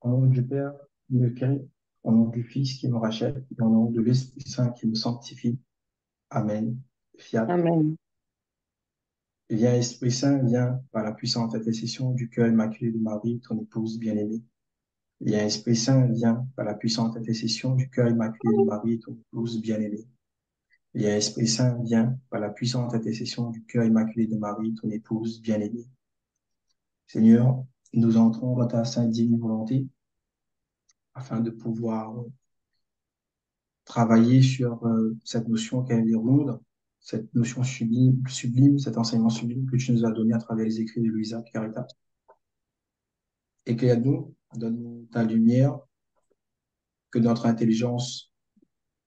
Au nom du Père, qui me crée, au nom du Fils qui me rachète, et au nom de l'Esprit Saint qui me sanctifie. Amen. Fiat. Amen. Viens, Esprit Saint, viens par la puissante intercession du cœur immaculé de Marie, ton épouse bien-aimée. Viens, Esprit Saint, viens par la puissante intercession du cœur immaculé de Marie, ton épouse bien-aimée. Viens, Esprit Saint, viens par la puissante intercession du cœur immaculé de Marie, ton épouse bien-aimée. Seigneur, nous entrons dans ta sainte divine volonté afin de pouvoir travailler sur cette notion qu'elle est ronde, cette notion sublime, cet enseignement sublime que tu nous as donné à travers les écrits de Luisa Picaretta. Éclaire-nous, donne-nous ta lumière, que notre intelligence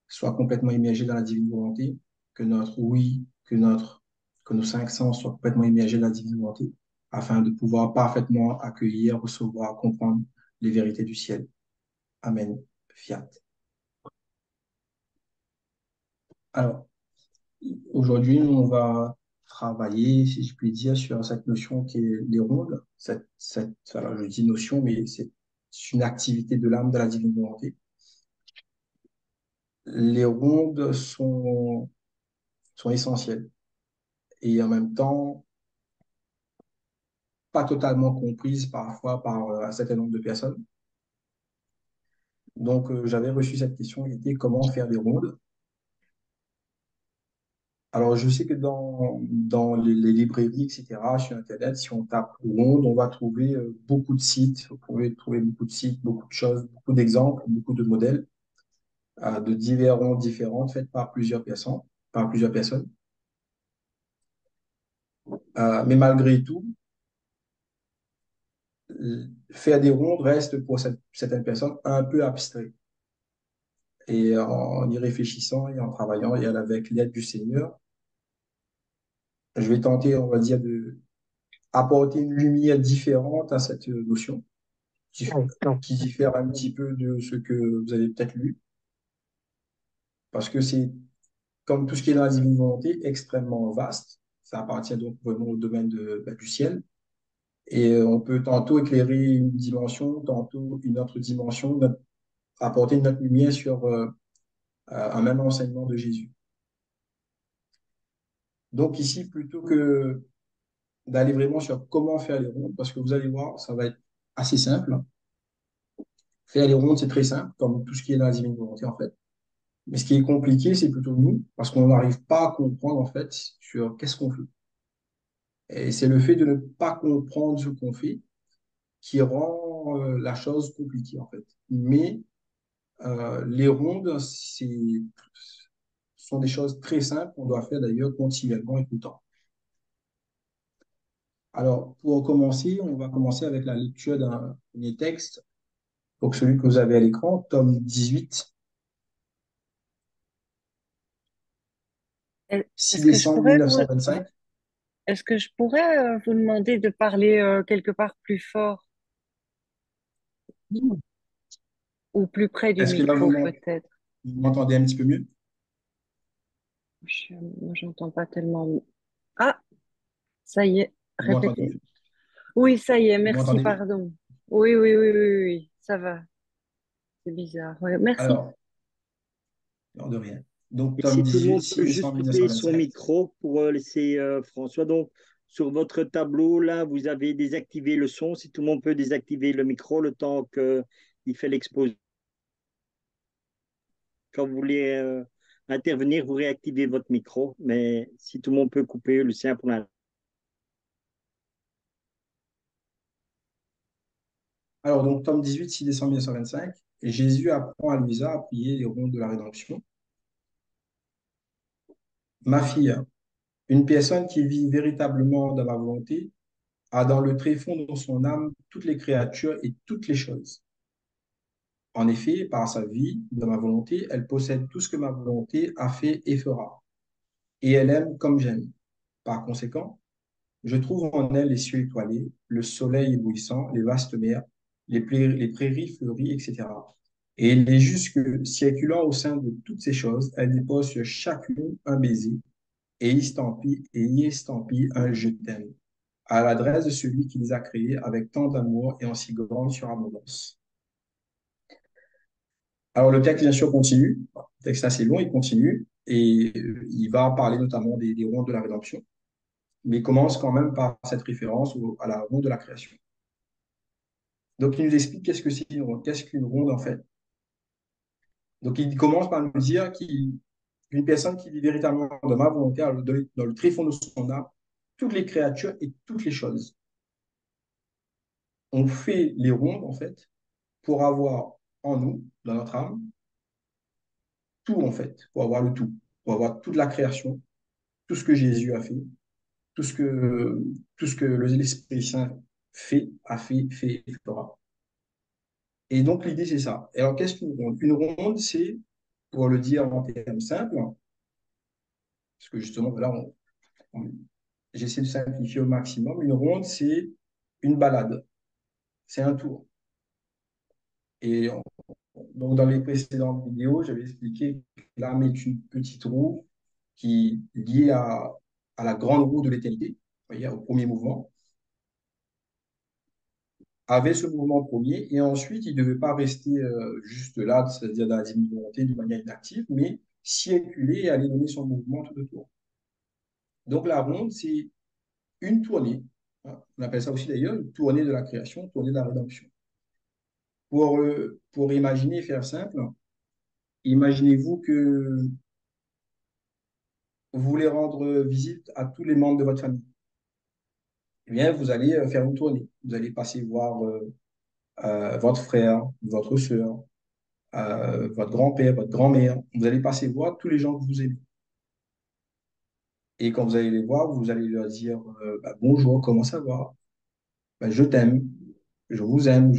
soit complètement immergée dans la divine volonté, que notre oui, que nos cinq sens soient complètement immergés dans la divine volonté, afin de pouvoir parfaitement accueillir, recevoir, comprendre les vérités du ciel. Amen. Fiat. Alors, aujourd'hui, on va travailler, si je puis dire, sur cette notion qui est les rondes. Alors, je dis notion, mais c'est une activité de l'âme de la divine volonté. Les rondes sont essentielles et en même temps pas totalement comprises parfois par un certain nombre de personnes. Donc, j'avais reçu cette question qui était comment faire des rondes. Alors, je sais que dans les librairies, etc., sur Internet, si on tape ronde, on va trouver beaucoup de sites. Vous pouvez trouver beaucoup de sites, beaucoup de choses, beaucoup d'exemples, beaucoup de modèles de divers rondes différentes faites par plusieurs personnes, par plusieurs personnes. Mais malgré tout, faire des rondes reste pour certaines personnes un peu abstrait. Et en y réfléchissant et en travaillant et avec l'aide du Seigneur, je vais tenter, on va dire, de apporter une lumière différente à cette notion qui, qui diffère un petit peu de ce que vous avez peut-être lu, parce que c'est, comme tout ce qui est dans la divine volonté, extrêmement vaste. Ça appartient donc vraiment au domaine du ciel. Et on peut tantôt éclairer une dimension, tantôt une autre dimension, apporter une autre lumière sur un même enseignement de Jésus. Donc ici, plutôt que d'aller vraiment sur comment faire les rondes, parce que vous allez voir, ça va être assez simple. Faire les rondes, c'est très simple, comme tout ce qui est dans la divine volonté, en fait. Mais ce qui est compliqué, c'est plutôt nous, parce qu'on n'arrive pas à comprendre, en fait, sur qu'est-ce qu'on fait. Et c'est le fait de ne pas comprendre ce qu'on fait qui rend la chose compliquée, en fait. Mais les rondes, sont des choses très simples qu'on doit faire d'ailleurs continuellement et tout le temps. Alors, pour commencer, on va commencer avec la lecture d'un premier texte. Donc, celui que vous avez à l'écran, tome 18, six Est-ce que je décembre pourrais vous, 1925. est-ce que je pourrais vous demander de parler quelque part plus fort ou plus près du Est-ce que là, micro peut-être? vous m'entendez un petit peu mieux? Moi, j'entends pas tellement. Ah, ça y est, Vous m'entendez répétez. mieux? Oui, ça y est, Vous merci, m'entendez mieux? pardon. Oui, oui, oui, oui, oui, ça va. C'est bizarre. Ouais, merci. Alors, non, de rien. Donc, Et tome si tout le 18, monde 6 peut juste décembre couper son 1925. micro pour laisser François. Donc, sur votre tableau, là, vous avez désactivé le son. Si tout le monde peut désactiver le micro le temps qu'il fait l'exposé. Quand vous voulez intervenir, vous réactivez votre micro. Mais si tout le monde peut couper le sien pour l'instant. Alors, donc, tome 18, 6 décembre 1925. Jésus apprend à Luisa à prier les rondes de la rédemption. Ma fille, une personne qui vit véritablement dans ma volonté a dans le tréfonds de son âme toutes les créatures et toutes les choses. En effet, par sa vie, dans ma volonté, elle possède tout ce que ma volonté a fait et fera. Et elle aime comme j'aime. Par conséquent, je trouve en elle les cieux étoilés, le soleil éblouissant, les vastes mers, les prairies fleuries, etc. Et il est juste que, circulant au sein de toutes ces choses, elle dépose sur chacune un baiser et y estampille un je t'aime, à l'adresse de celui qui les a créés avec tant d'amour et en si grande surabondance. Alors, le texte, bien sûr, continue. Le texte est assez long, il continue. Et il va parler notamment des rondes de la rédemption. Mais il commence quand même par cette référence à la ronde de la création. Donc, il nous explique qu'est-ce que c'est une ronde, qu'est-ce qu'une ronde en fait. Donc, il commence par nous dire qu'une personne qui vit véritablement de ma volonté, dans le tréfonds de son âme, toutes les créatures et toutes les choses. On fait les rondes, en fait, pour avoir en nous, dans notre âme, tout, en fait, pour avoir le tout, pour avoir toute la création, tout ce que Jésus a fait, tout ce que, tout ce que l'Esprit Saint fait et fera. Et donc, l'idée, c'est ça. Et alors, qu'est-ce qu'une ronde? Une ronde, c'est, pour le dire en termes simples, parce que justement, là, j'essaie de simplifier au maximum, une ronde, c'est une balade, c'est un tour. Et donc, dans les précédentes vidéos, j'avais expliqué que l'âme est une petite roue qui est liée à la grande roue de l'éternité, vous voyez, au premier mouvement, avait ce mouvement premier, et ensuite, il ne devait pas rester juste là, c'est-à-dire dans la divine volonté de manière inactive, mais circuler et aller donner son mouvement tout autour. Donc, la ronde, c'est une tournée, hein. On appelle ça aussi d'ailleurs une tournée de la création, une tournée de la rédemption. Pour imaginer et faire simple, imaginez-vous que vous voulez rendre visite à tous les membres de votre famille. Eh bien, vous allez faire une tournée. Vous allez passer voir votre frère, votre soeur, votre grand-père, votre grand-mère. Vous allez passer voir tous les gens que vous aimez. Et quand vous allez les voir, vous allez leur dire bah, bonjour, comment ça va? Bah, je t'aime, je vous aime,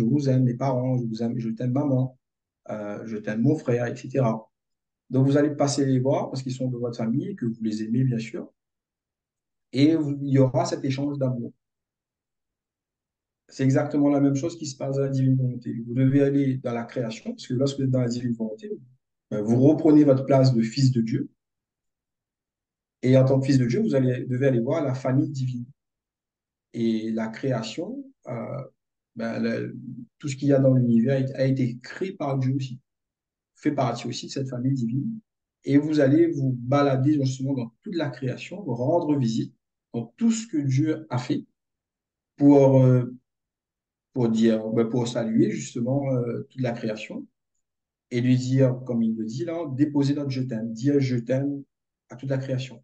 mes parents, je vous aime, je t'aime maman, je t'aime mon frère, etc. Donc vous allez passer les voir parce qu'ils sont de votre famille et que vous les aimez, bien sûr. Et il y aura cet échange d'amour. C'est exactement la même chose qui se passe dans la divine volonté. Vous devez aller dans la création, parce que lorsque vous êtes dans la divine volonté, vous reprenez votre place de fils de Dieu. Et en tant que fils de Dieu, devez aller voir la famille divine. Et la création, tout ce qu'il y a dans l'univers a été créé par Dieu aussi, fait partie aussi de cette famille divine. Et vous allez vous balader justement dans toute la création, rendre visite dans tout ce que Dieu a fait pour, euh, pour saluer justement toute la création et lui dire, comme il le dit là, déposer notre je t'aime, dire je t'aime à toute la création.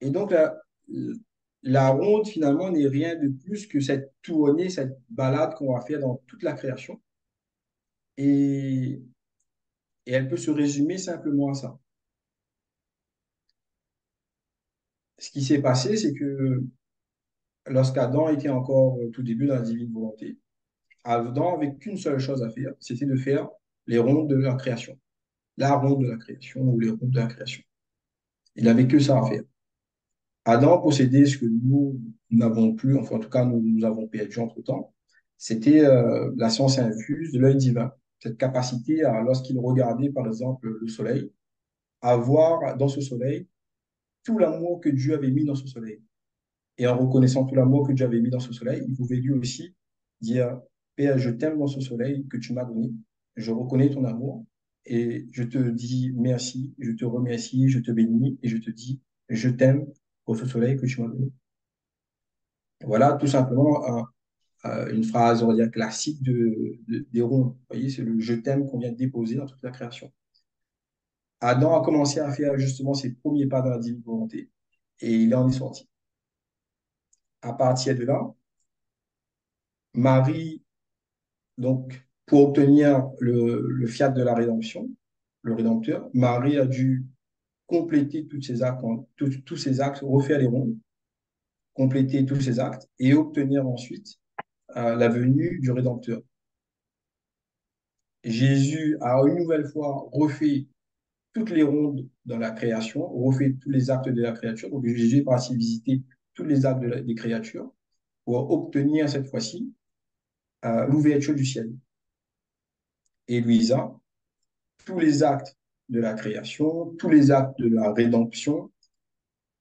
Et donc, la ronde, finalement, n'est rien de plus que cette tournée, cette balade qu'on va faire dans toute la création. Et, et elle peut se résumer simplement à ça. Ce qui s'est passé, c'est que lorsqu'Adam était encore au tout début dans la divine volonté, Adam avait qu'une seule chose à faire, c'était de faire les rondes de la création. La ronde de la création ou les rondes de la création. Il n'avait que ça à faire. Adam possédait ce que nous n'avons plus, enfin en tout cas nous avons perdu entre-temps, c'était la science infuse de l'œil divin. Cette capacité à, lorsqu'il regardait par exemple le soleil, à voir dans ce soleil tout l'amour que Dieu avait mis dans ce soleil. Et en reconnaissant tout l'amour que Dieu avait mis dans ce soleil, il pouvait lui aussi dire, Père, je t'aime dans ce soleil que tu m'as donné, je reconnais ton amour et je te dis merci, je te remercie, je te bénis et je te dis, je t'aime pour ce soleil que tu m'as donné. Voilà tout simplement une phrase, on va dire, classique des ronds. Vous voyez, c'est le je t'aime qu'on vient de déposer dans toute la création. Adam a commencé à faire justement ses premiers pas dans la divine volonté et il en est sorti. À partir de là, Marie, donc, pour obtenir le fiat de la rédemption, le Rédempteur, Marie a dû compléter tous ses actes, refaire les rondes, compléter tous ses actes et obtenir ensuite la venue du Rédempteur. Jésus a une nouvelle fois refait toutes les rondes dans la création, refait tous les actes de la créature. Donc Jésus est parti visiter tous les actes des créatures pour obtenir cette fois-ci l'ouverture du ciel. Et Louisa, tous les actes de la création, tous les actes de la rédemption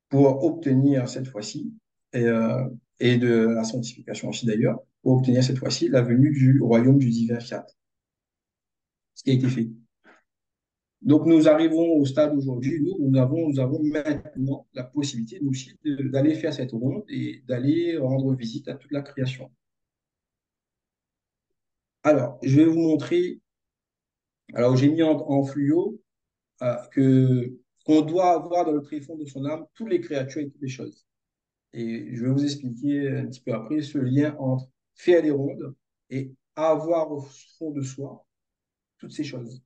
pour obtenir cette fois-ci, et, euh, de la sanctification aussi d'ailleurs, pour obtenir cette fois-ci la venue du royaume du divin fiat. ce qui a été fait. Donc, nous arrivons au stade aujourd'hui où nous avons maintenant la possibilité, nous aussi, d'aller faire cette ronde et d'aller rendre visite à toute la création. Alors, je vais vous montrer, alors j'ai mis en fluo qu'on doit avoir dans le tréfonds de son âme toutes les créatures et toutes les choses. Et je vais vous expliquer un petit peu après ce lien entre faire des rondes et avoir au fond de soi toutes ces choses.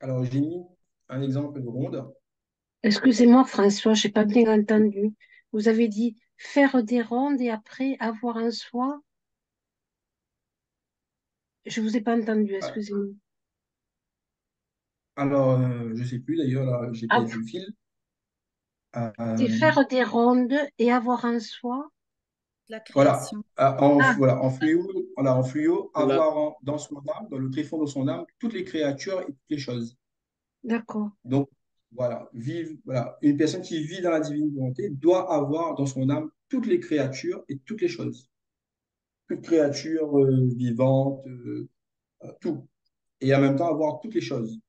Alors, j'ai mis un exemple de ronde. Excusez-moi, François, j'ai pas bien entendu. Vous avez dit faire des rondes et après avoir un soi. Je vous ai pas entendu, excusez-moi. Alors, je ne sais plus d'ailleurs, là, j'ai Ah, perdu le fil. c'est Euh, faire des rondes et avoir un soi. La voilà. création. Ah, En fluo, Voilà. avoir dans son âme, dans le tréfonds de son âme, toutes les créatures et toutes les choses. d'accord. Donc, voilà, une personne qui vit dans la divine volonté doit avoir dans son âme toutes les créatures et toutes les choses. Toutes créatures vivantes, tout. Et en même temps, avoir toutes les choses.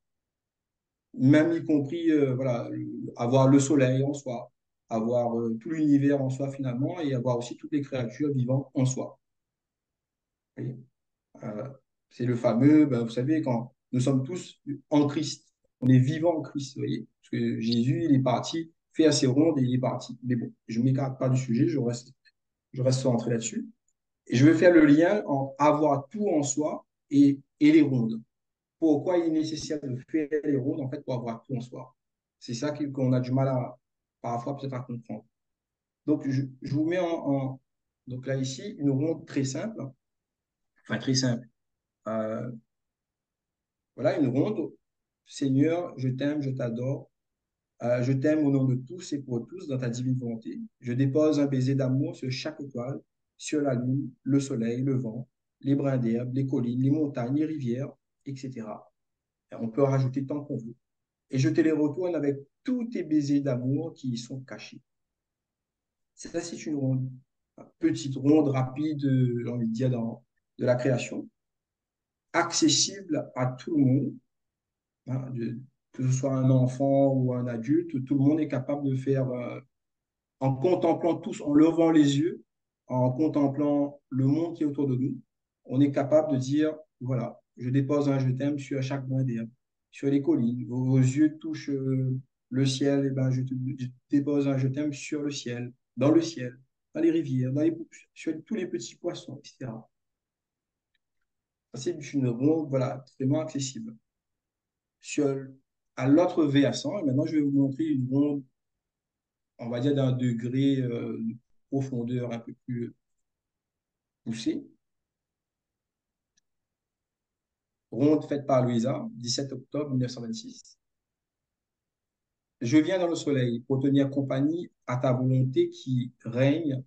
Même y compris, voilà, avoir le soleil en soi, avoir tout l'univers en soi finalement, et avoir aussi toutes les créatures vivantes en soi. Vous voyez. Euh, c'est le fameux, ben, vous savez, quand nous sommes tous en Christ, on est vivant en Christ, vous voyez. Parce que Jésus, il est parti, fait assez ronde et il est parti. Mais bon, je ne m'écarte pas du sujet, je reste centré là-dessus. Et je veux faire le lien entre avoir tout en soi et les rondes. Pourquoi il est nécessaire de faire les rondes, en fait, pour avoir tout en soi. C'est ça qu'on a du mal parfois peut-être à comprendre. Donc, je vous mets donc là, ici, une ronde très simple, enfin très simple. Euh, voilà, une ronde. Seigneur, je t'aime, je t'adore. Je t'aime au nom de tous et pour tous dans ta divine volonté. Je dépose un baiser d'amour sur chaque étoile, sur la lune, le soleil, le vent, les brins d'herbe, les collines, les montagnes, les rivières, etc. Et on peut en rajouter tant qu'on veut. Et je te les retourne avec tous tes baisers d'amour qui y sont cachés. Ça, c'est une ronde, petite ronde rapide, j'ai envie de dire, de la création, accessible à tout le monde, hein, que ce soit un enfant ou un adulte, tout le monde est capable de faire, en contemplant tous, en levant les yeux, en contemplant le monde qui est autour de nous, on est capable de dire, voilà, je dépose un je t'aime sur chaque brin d'herbe, sur les collines. Vos yeux touchent le ciel, et ben je dépose un je t'aime sur le ciel, dans les rivières, sur tous les petits poissons, etc. C'est une ronde, voilà, vraiment accessible. Sur, à l'autre versant, et maintenant je vais vous montrer une ronde, on va dire d'un degré de profondeur un peu plus poussé. Ronde faite par Louisa, 17 octobre 1926. Je viens dans le soleil pour tenir compagnie à ta volonté qui règne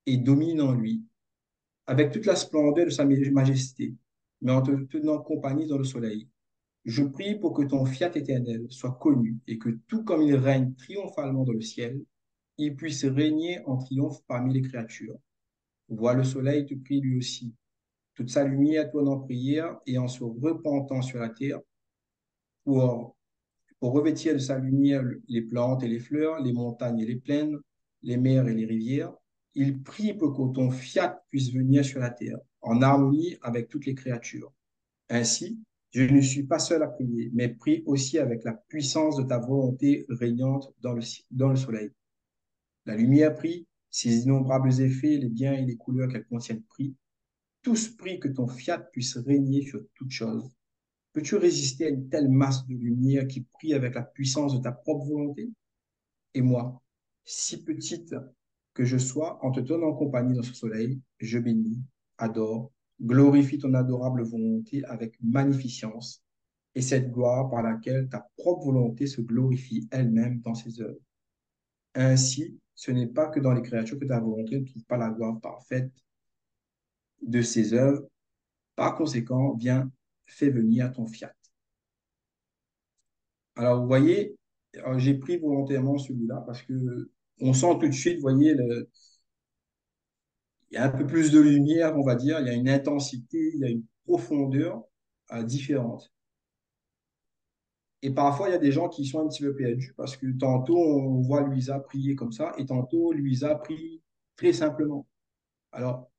et domine en lui, avec toute la splendeur de sa majesté, mais en te tenant compagnie dans le soleil. Je prie pour que ton fiat éternel soit connu et que tout comme il règne triomphalement dans le ciel, il puisse régner en triomphe parmi les créatures. Vois le soleil te prie lui aussi. Toute sa lumière tourne en prière et en se repentant sur la terre pour pour revêtir de sa lumière les plantes et les fleurs, les montagnes et les plaines, les mers et les rivières. Il prie pour que ton fiat puisse venir sur la terre, en harmonie avec toutes les créatures. Ainsi, je ne suis pas seul à prier, mais prie aussi avec la puissance de ta volonté régnante dans le soleil. La lumière prie, ses innombrables effets, les biens et les couleurs qu'elle contient prient. Tous prient que ton fiat puisse régner sur toutes choses. Peux-tu résister à une telle masse de lumière qui prie avec la puissance de ta propre volonté? Et moi, si petite que je sois, en te tenant compagnie dans ce soleil, je bénis, adore, glorifie ton adorable volonté avec magnificence et cette gloire par laquelle ta propre volonté se glorifie elle-même dans ses œuvres. Ainsi, ce n'est pas que dans les créatures que ta volonté ne trouve pas la gloire parfaite de ses œuvres. Par conséquent, viens, fais venir ton fiat. Alors, vous voyez, j'ai pris volontairement celui-là parce que on sent tout de suite, vous voyez, Il y a un peu plus de lumière, on va dire, il y a une intensité, il y a une profondeur différente. Et parfois, il y a des gens qui sont un petit peu perdus parce que tantôt, on voit Louisa prier comme ça et tantôt, Louisa prie très simplement. Alors,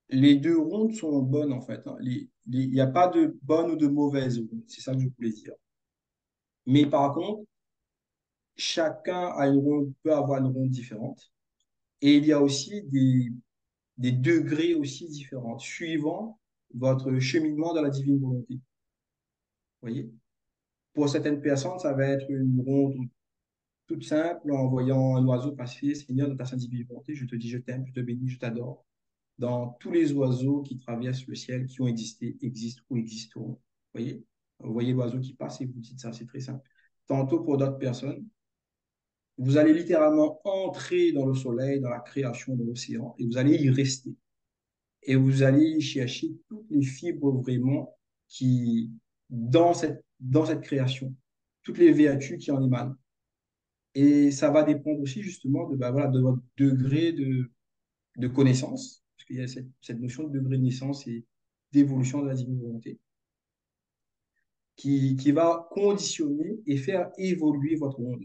les deux rondes sont bonnes en fait, hein. Il n'y a pas de bonne ou de mauvaise ronde, c'est ça que je voulais dire. Mais par contre, chacun a une ronde, peut avoir une ronde différente. Et il y a aussi des degrés aussi différents, suivant votre cheminement dans la divine volonté. Vous voyez? Pour certaines personnes, ça va être une ronde toute simple, en voyant un oiseau passer, Seigneur, de ta sainte divine volonté, je te dis, je t'aime, je te bénis, je t'adore. Dans tous les oiseaux qui traversent le ciel, qui ont existé, existent ou existeront. Vous voyez l'oiseau qui passe et vous dites ça, c'est très simple. Tantôt pour d'autres personnes, vous allez littéralement entrer dans le soleil, dans la création de l'océan, et vous allez y rester. Et vous allez y chercher toutes les fibres vraiment qui, dans cette création, toutes les vertus qui en émanent. Et ça va dépendre aussi justement de, ben voilà, de votre degré de connaissance, parce qu'il y a cette notion de degré de naissance et d'évolution de la divine volonté, qui va conditionner et faire évoluer votre monde.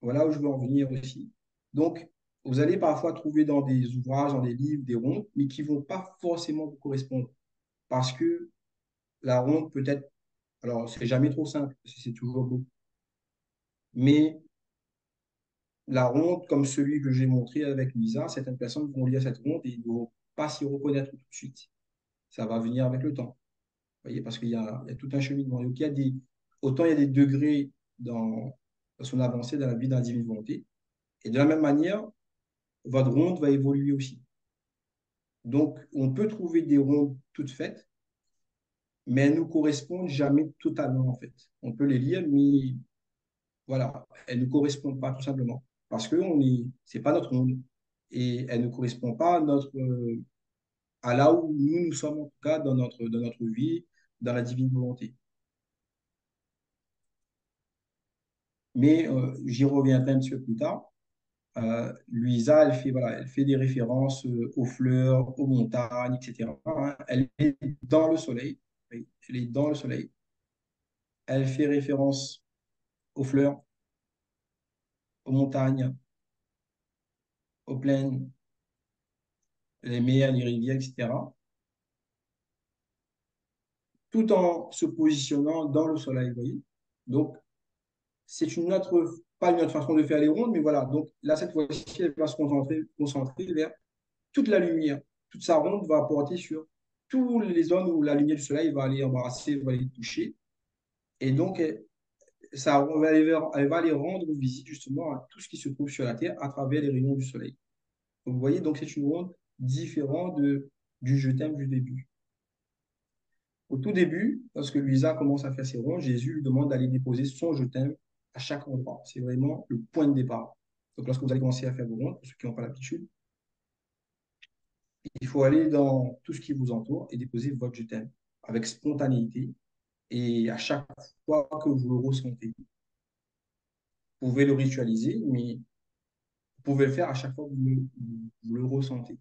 Voilà où je veux en venir aussi. Donc, vous allez parfois trouver dans des ouvrages, dans des livres, des rondes, mais qui ne vont pas forcément vous correspondre. Parce que la ronde peut être, alors c'est jamais trop simple, c'est toujours beau, mais la ronde, comme celui que j'ai montré avec Lisa, certaines personnes vont lire cette ronde et ne vont pas s'y reconnaître tout de suite. Ça va venir avec le temps. Vous voyez, parce il y a tout un cheminement. Donc, autant il y a des degrés dans son avancée dans la vie dans la divine volonté, et de la même manière, votre ronde va évoluer aussi. Donc, on peut trouver des rondes toutes faites, mais elles ne nous correspondent jamais totalement, en fait. On peut les lire, mais voilà, elles ne correspondent pas tout simplement. Parce que c'est pas notre monde. Et elles ne correspondent pas à là où nous sommes, en tout cas, dans notre vie, dans la divine volonté. Mais j'y reviendrai un petit peu plus tard. Luisa, voilà, elle fait des références aux fleurs, aux montagnes, etc., hein. Elle est dans le soleil. Oui, elle est dans le soleil. Elle fait référence aux fleurs, aux montagnes, aux plaines, les mers, les rivières, etc., tout en se positionnant dans le soleil, vous voyez. Donc, c'est pas une autre façon de faire les rondes, mais voilà. Donc, là, cette fois-ci, elle va se concentrer vers toute la lumière. Toute sa ronde va porter sur toutes les zones où la lumière du soleil va aller embrasser, va aller toucher. Et donc, elle va aller rendre visite justement à tout ce qui se trouve sur la Terre à travers les rayons du soleil. Donc, vous voyez, donc c'est une ronde différente du je t'aime du début. Au tout début, lorsque Luisa commence à faire ses rondes, Jésus lui demande d'aller déposer son je t'aime à chaque endroit. C'est vraiment le point de départ. Donc, lorsque vous allez commencer à faire vos rondes, pour ceux qui n'ont pas l'habitude, il faut aller dans tout ce qui vous entoure et déposer votre je t'aime avec spontanéité et à chaque fois que vous le ressentez. Vous pouvez le ritualiser, mais vous pouvez le faire à chaque fois que vous le ressentez.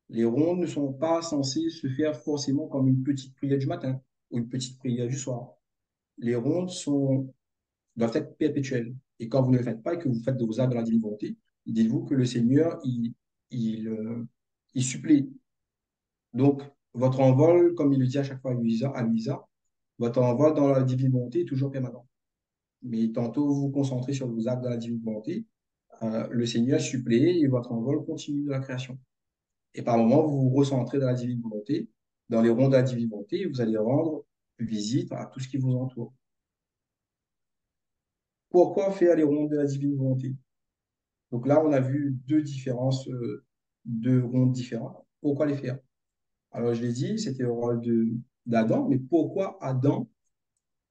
Les rondes ne sont pas censées se faire forcément comme une petite prière du matin ou une petite prière du soir. Les rondes doivent être perpétuelles. Et quand vous ne le faites pas et que vous faites de vos actes dans la divine volonté, dites-vous que le Seigneur, il supplée. Donc, votre envol, comme il le dit à chaque fois à Luisa, votre envol dans la divine volonté est toujours permanent. Mais tantôt vous vous concentrez sur vos actes dans la divine volonté, le Seigneur supplée et votre envol continue de la création. Et par moments, vous vous recentrez dans la divine volonté, dans les ronds de la divine volonté, et vous allez rendre visite à tout ce qui vous entoure. Pourquoi faire les rondes de la divine volonté? Donc là, on a vu deux différences, deux rondes différentes. Pourquoi les faire? Alors, je l'ai dit, c'était le rôle d'Adam, mais pourquoi Adam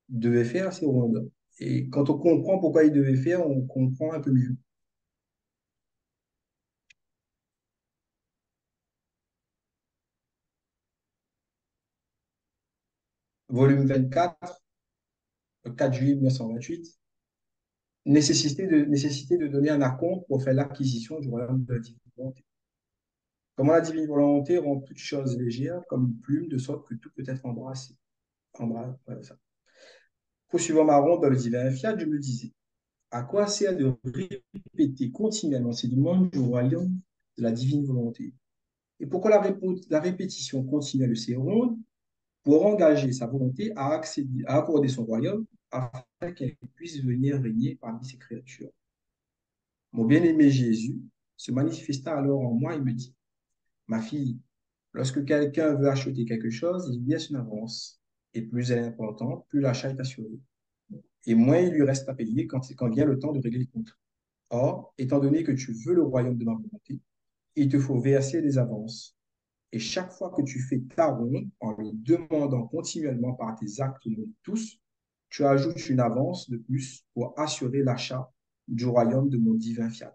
devait faire ces rondes? Et quand on comprend pourquoi il devait faire, on comprend un peu mieux. Volume 24, le 4 juillet 1928. nécessité de donner un acompte pour faire l'acquisition du royaume de la divine volonté. Comment la divine volonté rend toute chose légère comme une plume, de sorte que tout peut être embrassé. Voilà ça. Poursuivant ma ronde dans le divin fiat, je me disais, à quoi sert de répéter continuellement ces demandes du royaume de la divine volonté? Et pourquoi la répétition continuelle de ces rondes pour engager sa volonté à accorder son royaume afin qu'elle puisse venir régner parmi ses créatures? Mon bien-aimé Jésus se manifesta alors en moi et me dit, ma fille, lorsque quelqu'un veut acheter quelque chose, il laisse une avance. Et plus elle est importante, plus l'achat est assuré. Et moins il lui reste à payer quand vient le temps de régler les comptes. Or, étant donné que tu veux le royaume de ma volonté, il te faut verser des avances. Et chaque fois que tu fais ta ronde, en le demandant continuellement par tes actes non tous, tu ajoutes une avance de plus pour assurer l'achat du royaume de mon divin fiat.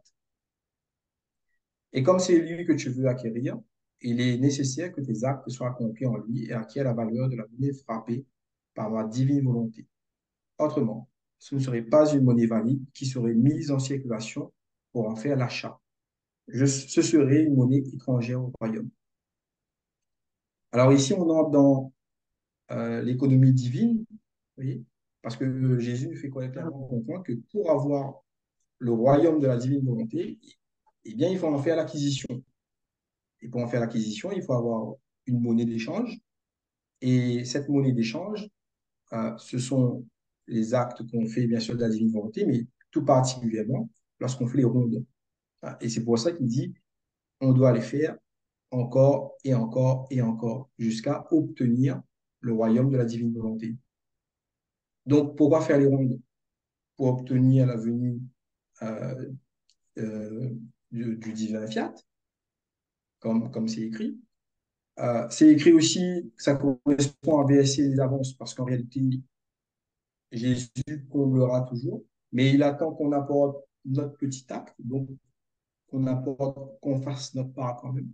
Et comme c'est lui que tu veux acquérir, il est nécessaire que tes actes soient accomplis en lui et acquièrent la valeur de la monnaie frappée par ma divine volonté. Autrement, ce ne serait pas une monnaie valide qui serait mise en circulation pour en faire l'achat. Ce serait une monnaie étrangère au royaume. Alors ici, on entre dans l'économie divine, vous voyez, parce que Jésus nous fait clairement comprendre que pour avoir le royaume de la divine volonté, eh bien, il faut en faire l'acquisition. Et pour en faire l'acquisition, il faut avoir une monnaie d'échange. Et cette monnaie d'échange, ce sont les actes qu'on fait, bien sûr, de la divine volonté, mais tout particulièrement lorsqu'on fait les rondes. Et c'est pour ça qu'il dit, on doit les faire encore et encore et encore jusqu'à obtenir le royaume de la divine volonté. Donc, pourquoi faire les rondes? Pour obtenir la venue euh, euh, du divin fiat, comme c'est écrit. C'est écrit aussi, ça correspond à verser les avances, parce qu'en réalité, Jésus comblera toujours, mais il attend qu'on apporte notre petit acte, donc qu'on fasse notre part quand même.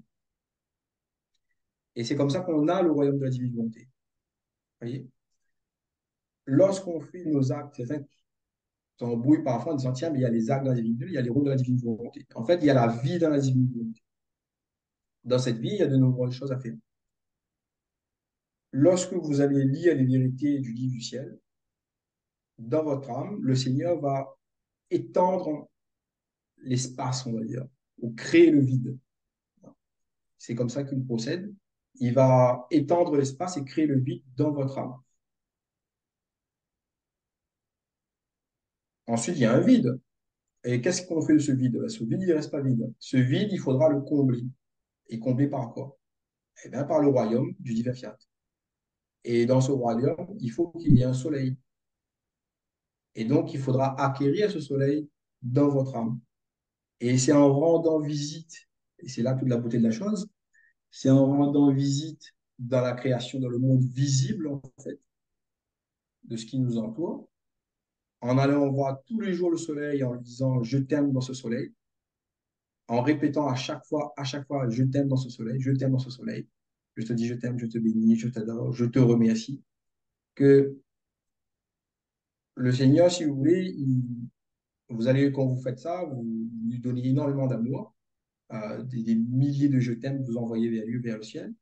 Et c'est comme ça qu'on a le royaume de la divine volonté. Voyez? Lorsqu'on fait nos actes, certains s'embrouillent parfois en disant, tiens, mais il y a les actes dans la divine volonté, il y a les rôles de la divine volonté. En fait, il y a la vie dans la divine volonté. Dans cette vie, il y a de nombreuses choses à faire. Lorsque vous allez lire les vérités du livre du ciel, dans votre âme, le Seigneur va étendre l'espace, on va dire, ou créer le vide. C'est comme ça qu'il procède. Il va étendre l'espace et créer le vide dans votre âme. Ensuite, il y a un vide. Et qu'est-ce qu'on fait de ce vide? Ce vide, il ne reste pas vide. Ce vide, il faudra le combler. Et combler par quoi? Eh bien, par le royaume du divin fiat. Et dans ce royaume, il faut qu'il y ait un soleil. Et donc, il faudra acquérir ce soleil dans votre âme. Et c'est en rendant visite, et c'est là toute la beauté de la chose, c'est en rendant visite dans la création, dans le monde visible, en fait, de ce qui nous entoure, en allant voir tous les jours le soleil, en lui disant je t'aime dans ce soleil, en répétant à chaque fois, je t'aime dans ce soleil, je t'aime dans ce soleil, je te dis je t'aime, je te bénis, je t'adore, je te remercie, que le Seigneur, si vous voulez, vous allez, quand vous faites ça, vous lui donnez énormément d'amour, des milliers de je t'aime vous envoyez vers lui, vers le ciel.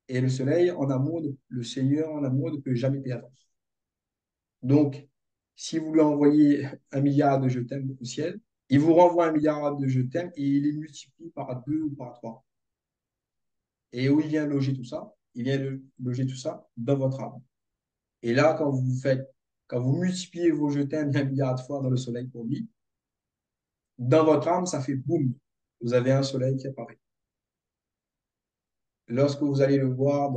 Et le soleil, en amour, le Seigneur en amour ne peut jamais perdre. Donc, si vous lui envoyez 1 milliard de je t'aime au ciel, il vous renvoie 1 milliard de je t'aime et il les multiplie par 2 ou par 3. Et où il vient loger tout ça? Il vient loger tout ça dans votre âme. Et là, quand vous multipliez vos je t'aime 1 milliard de fois dans le soleil pour lui, dans votre âme, ça fait boum. Vous avez un soleil qui apparaît. Lorsque vous allez le voir,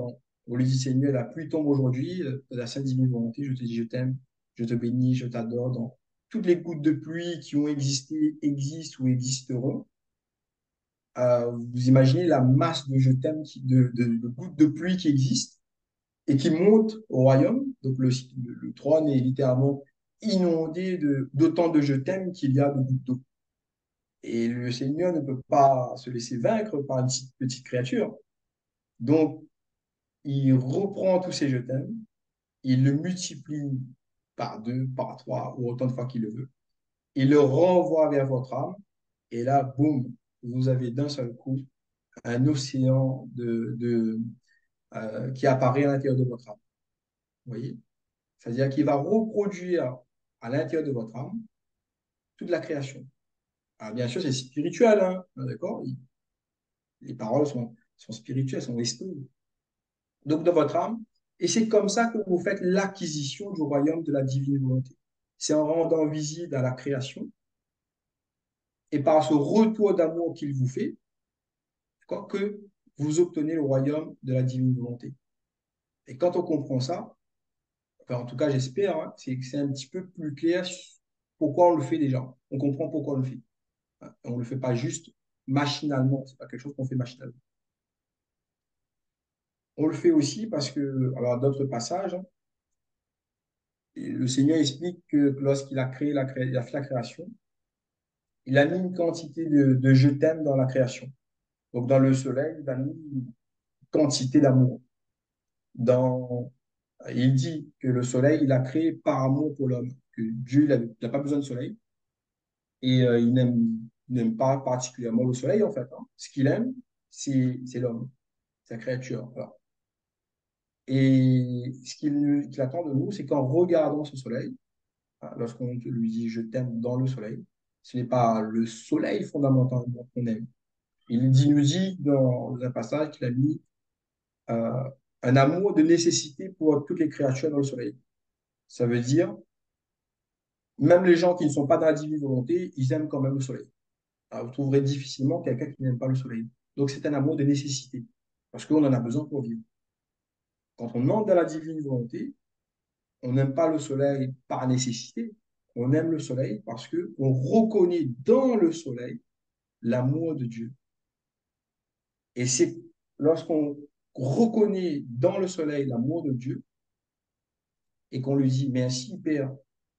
vous lui dites Seigneur, la pluie tombe aujourd'hui, la Sainte Divine Volonté, je te dis je t'aime, je te bénis, je t'adore. Dans toutes les gouttes de pluie qui ont existé, existent ou existeront, vous imaginez la masse de je t'aime, de gouttes de pluie qui existent et qui montent au royaume. Donc le trône est littéralement inondé d'autant de je t'aime qu'il y a de gouttes d'eau. Et le Seigneur ne peut pas se laisser vaincre par une petite créature. Donc, il reprend tous ces je t'aime, il le multiplie par 2, par 3, ou autant de fois qu'il le veut. il le renvoie vers votre âme, et là, boum, vous avez d'un seul coup un océan qui apparaît à l'intérieur de votre âme. Vous voyez? C'est-à-dire qu'il va reproduire à l'intérieur de votre âme toute la création. Alors, bien sûr, c'est spirituel, hein, d'accord? Les paroles sont spirituelles, sont esprit. Donc, dans votre âme, et c'est comme ça que vous faites l'acquisition du royaume de la divine volonté. C'est en rendant visible à la création et par ce retour d'amour qu'il vous fait, que vous obtenez le royaume de la divine volonté. Et quand on comprend ça, enfin, en tout cas, j'espère, hein, c'est un petit peu plus clair pourquoi on le fait déjà. On comprend pourquoi on le fait. On ne le fait pas juste machinalement. Ce n'est pas quelque chose qu'on fait machinalement. On le fait aussi parce que, alors, d'autres passages, hein, le Seigneur explique que lorsqu'il a créé il a fait la création, il a mis une quantité de je t'aime dans la création. Donc, dans le soleil, il a mis une quantité d'amour. Dans, il dit que le soleil, il a créé par amour pour l'homme, que Dieu, il n'a pas besoin de soleil et il n'aime pas particulièrement le soleil, en fait, hein. Ce qu'il aime, c'est l'homme, sa créature. Voilà. Et ce qu'il attend de nous, c'est qu'en regardant ce soleil, hein, lorsqu'on lui dit je t'aime dans le soleil, ce n'est pas le soleil fondamentalement qu'on aime. Nous dit dans un passage qu'il a mis euh, un amour de nécessité pour toutes les créatures dans le soleil. Ça veut dire, même les gens qui ne sont pas dans la divine volonté, ils aiment quand même le soleil. Alors, vous trouverez difficilement quelqu'un qui n'aime pas le soleil. Donc c'est un amour de nécessité, parce qu'on en a besoin pour vivre. Quand on entre dans la divine volonté, on n'aime pas le soleil par nécessité, on aime le soleil parce qu'on reconnaît dans le soleil l'amour de Dieu. Et c'est lorsqu'on reconnaît dans le soleil l'amour de Dieu et qu'on lui dit merci Père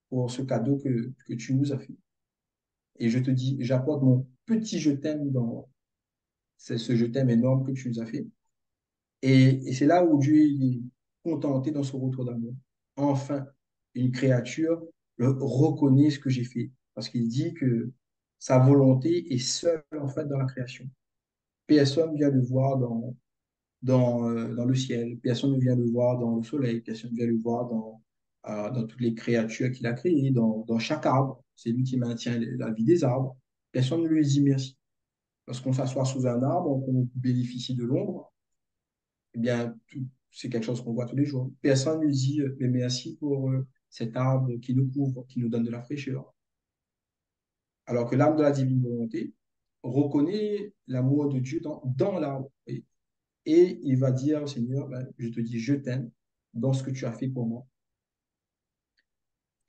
pour ce cadeau que tu nous as fait. Et je te dis, j'apporte mon petit je t'aime dans ce je t'aime énorme que tu nous as fait. Et c'est là où Dieu est contenté dans son retour d'amour. Enfin, une créature reconnaît ce que j'ai fait. Parce qu'il dit que sa volonté est seule en fait dans la création. Personne vient le voir dans le ciel, personne ne vient le voir dans le soleil, personne ne vient le voir dans toutes les créatures qu'il a créées, dans chaque arbre. C'est lui qui maintient la vie des arbres. Personne ne lui dit merci. Lorsqu'on s'assoit sous un arbre, qu'on bénéficie de l'ombre, eh bien, c'est quelque chose qu'on voit tous les jours. Personne ne lui dit mais merci pour cet arbre qui nous couvre, qui nous donne de la fraîcheur. Alors que l'âme de la divine volonté reconnaît l'amour de Dieu dans l'arbre. Et il va dire au Seigneur, ben, je te dis, je t'aime dans ce que tu as fait pour moi.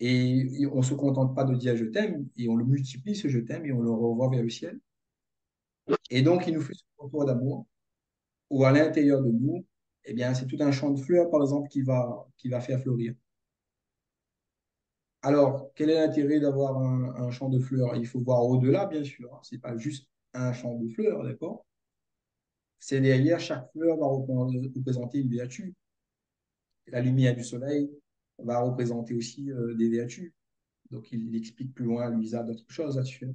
Et on ne se contente pas de dire je t'aime, et on le multiplie, ce je t'aime, et on le renvoie vers le ciel. Et donc, il nous fait ce retour d'amour, où à l'intérieur de nous, eh bien, c'est tout un champ de fleurs, par exemple, qui va faire fleurir. Alors, quel est l'intérêt d'avoir un champ de fleurs? Il faut voir au-delà, bien sûr, hein. Ce n'est pas juste un champ de fleurs, d'accord? C'est derrière, chaque fleur va représenter une vertu. La lumière du soleil va représenter aussi des vertus. Donc, il explique plus loin l'usage d'autres choses là-dessus, hein.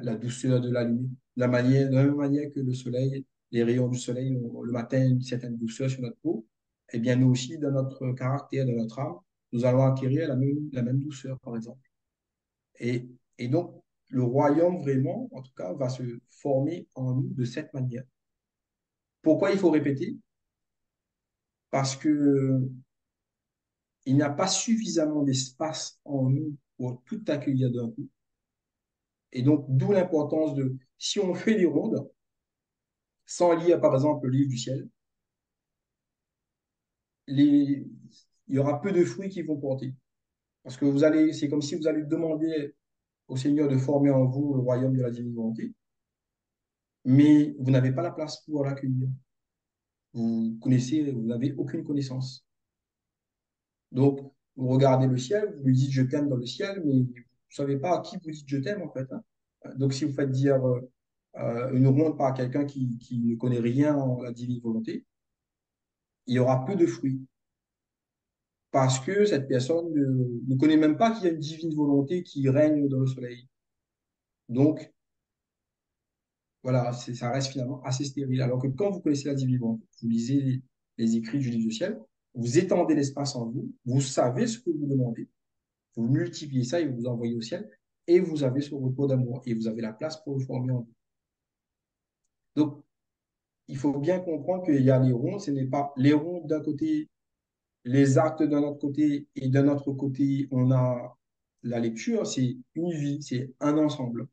La douceur de la lumière, de la même manière que le soleil, les rayons du soleil ont le matin une certaine douceur sur notre peau, eh bien, nous aussi, dans notre caractère, dans notre âme, nous allons acquérir la même douceur, par exemple. Et, et donc, le royaume, vraiment, en tout cas, va se former en nous de cette manière. Pourquoi il faut répéter? Parce que il n'y a pas suffisamment d'espace en nous pour tout accueillir d'un coup. Et donc, d'où l'importance de, si on fait des rondes, sans lire, par exemple, le livre du ciel, il y aura peu de fruits qui vont porter. Parce que c'est comme si vous allez demander au Seigneur de former en vous le royaume de la divine volonté, mais vous n'avez pas la place pour l'accueillir. Vous n'avez aucune connaissance. Donc, vous regardez le ciel, vous lui dites je t'aime dans le ciel, mais vous ne savez pas à qui vous dites je t'aime, en fait, hein. Donc, si vous faites dire une ronde par quelqu'un qui ne connaît rien en la divine volonté, il y aura peu de fruits. parce que cette personne ne connaît même pas qu'il y a une divine volonté qui règne dans le soleil. Donc, voilà, ça reste finalement assez stérile. Alors que quand vous connaissez la divine volonté, vous lisez les écrits du livre du ciel, vous étendez l'espace en vous, vous savez ce que vous demandez, vous multipliez ça et vous envoyez au ciel, et vous avez ce repos d'amour, et vous avez la place pour le former en vous. Donc, il faut bien comprendre qu'il y a les ronds, ce n'est pas les ronds d'un côté, les actes d'un autre côté, et d'un autre côté, on a la lecture, c'est une vie, c'est un ensemble.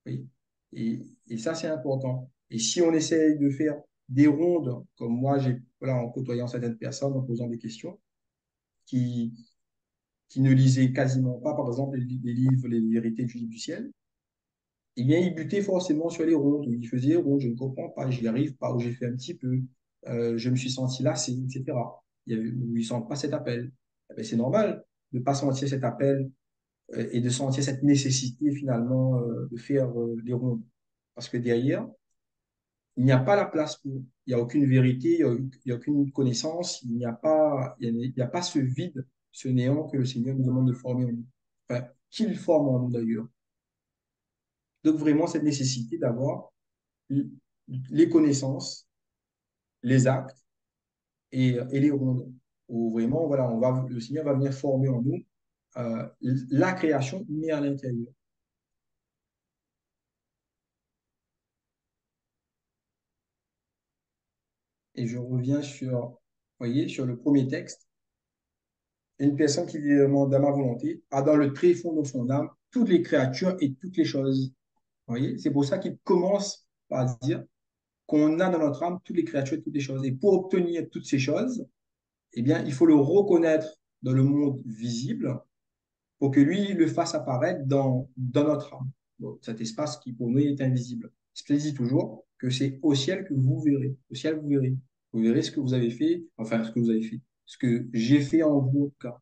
Oui. Et ça, c'est important. Et si on essaye de faire des rondes, comme moi, voilà, en côtoyant certaines personnes, en posant des questions, qui, qui ne lisaient quasiment pas, par exemple, les livres, les vérités du livre du ciel, eh bien, ils butaient forcément sur les rondes, où ils faisaient les rondes, je ne comprends pas, je n'y arrive pas, ou j'ai fait un petit peu, je me suis senti lassé, etc. Où ils ne sentent pas cet appel. Eh bien, c'est normal de ne pas sentir cet appel et de sentir cette nécessité, finalement, de faire les rondes. Parce que derrière, il n'y a pas la place pour. Il n'y a aucune vérité, il y a aucune connaissance, il n'y a pas ce vide, ce néant que le Seigneur nous demande de former en nous. Enfin, qu'il forme en nous d'ailleurs. Donc vraiment cette nécessité d'avoir les connaissances, les actes et les rondes. Où vraiment, voilà, le Seigneur va venir former en nous la création, mais à l'intérieur. Et je reviens sur, voyez, sur le premier texte. Une personne qui demande à ma volonté a dans le tréfonds de son âme toutes les créatures et toutes les choses. Vous voyez, c'est pour ça qu'il commence par dire qu'on a dans notre âme toutes les créatures et toutes les choses. Et pour obtenir toutes ces choses, eh bien, il faut le reconnaître dans le monde visible pour que lui le fasse apparaître dans notre âme. Bon, cet espace qui pour nous est invisible. Je dis toujours que c'est au ciel que vous verrez. Au ciel, vous verrez. Vous verrez ce que vous avez fait, enfin ce que vous avez fait, ce que j'ai fait en vous en tout cas.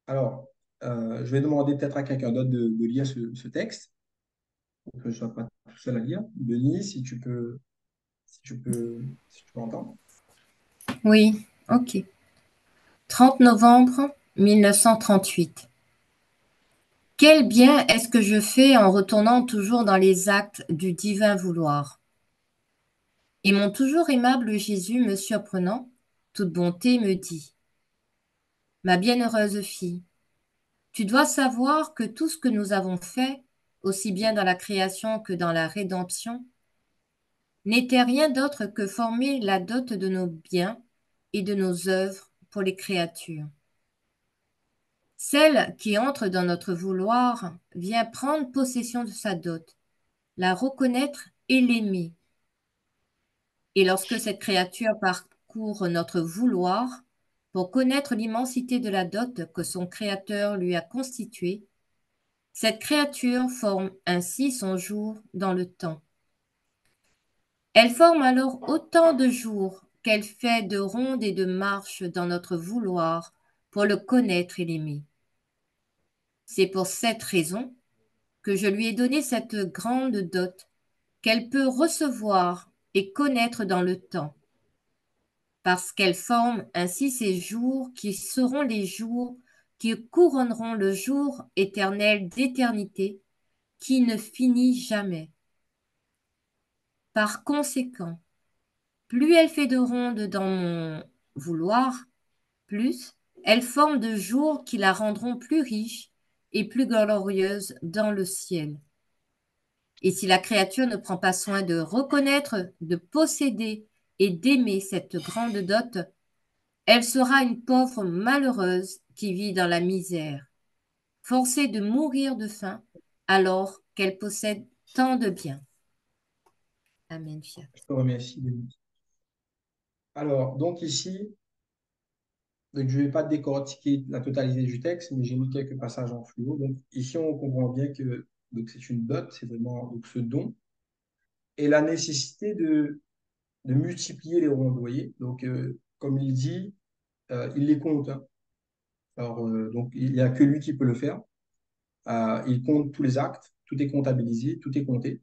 Alors, je vais demander peut-être à quelqu'un d'autre de lire ce texte, pour que je ne sois pas tout seul à lire. Denis, si tu peux entendre. Oui, ok. 30 novembre 1938. Quel bien est-ce que je fais en retournant toujours dans les actes du divin vouloir? Et mon toujours aimable Jésus me surprenant, toute bonté me dit, ma bienheureuse fille, tu dois savoir que tout ce que nous avons fait, aussi bien dans la création que dans la rédemption, n'était rien d'autre que former la dot de nos biens et de nos œuvres pour les créatures. Celle qui entre dans notre vouloir vient prendre possession de sa dot, la reconnaître et l'aimer. Et lorsque cette créature parcourt notre vouloir pour connaître l'immensité de la dot que son Créateur lui a constituée, cette créature forme ainsi son jour dans le temps. Elle forme alors autant de jours qu'elle fait de rondes et de marches dans notre vouloir pour le connaître et l'aimer. C'est pour cette raison que je lui ai donné cette grande dot qu'elle peut recevoir et connaître dans le temps, parce qu'elle forme ainsi ces jours qui seront les jours qui couronneront le jour éternel d'éternité qui ne finit jamais. Par conséquent, plus elle fait de rondes dans mon vouloir, plus elle forme de jours qui la rendront plus riche et plus glorieuse dans le ciel. Et si la créature ne prend pas soin de reconnaître, de posséder et d'aimer cette grande dot, elle sera une pauvre malheureuse qui vit dans la misère, forcée de mourir de faim alors qu'elle possède tant de biens. Amen. Fiat. Je te remercie, Denis. Alors, donc ici, donc je ne vais pas décortiquer la totalité du texte, mais j'ai mis quelques passages en fluo. Donc ici, on comprend bien que c'est une dot, c'est vraiment donc, ce don, et la nécessité de multiplier les ronds, vous voyez. Donc, comme il dit, il les compte, hein. Alors, donc, il n'y a que lui qui peut le faire. Il compte tous les actes, tout est comptabilisé, tout est compté.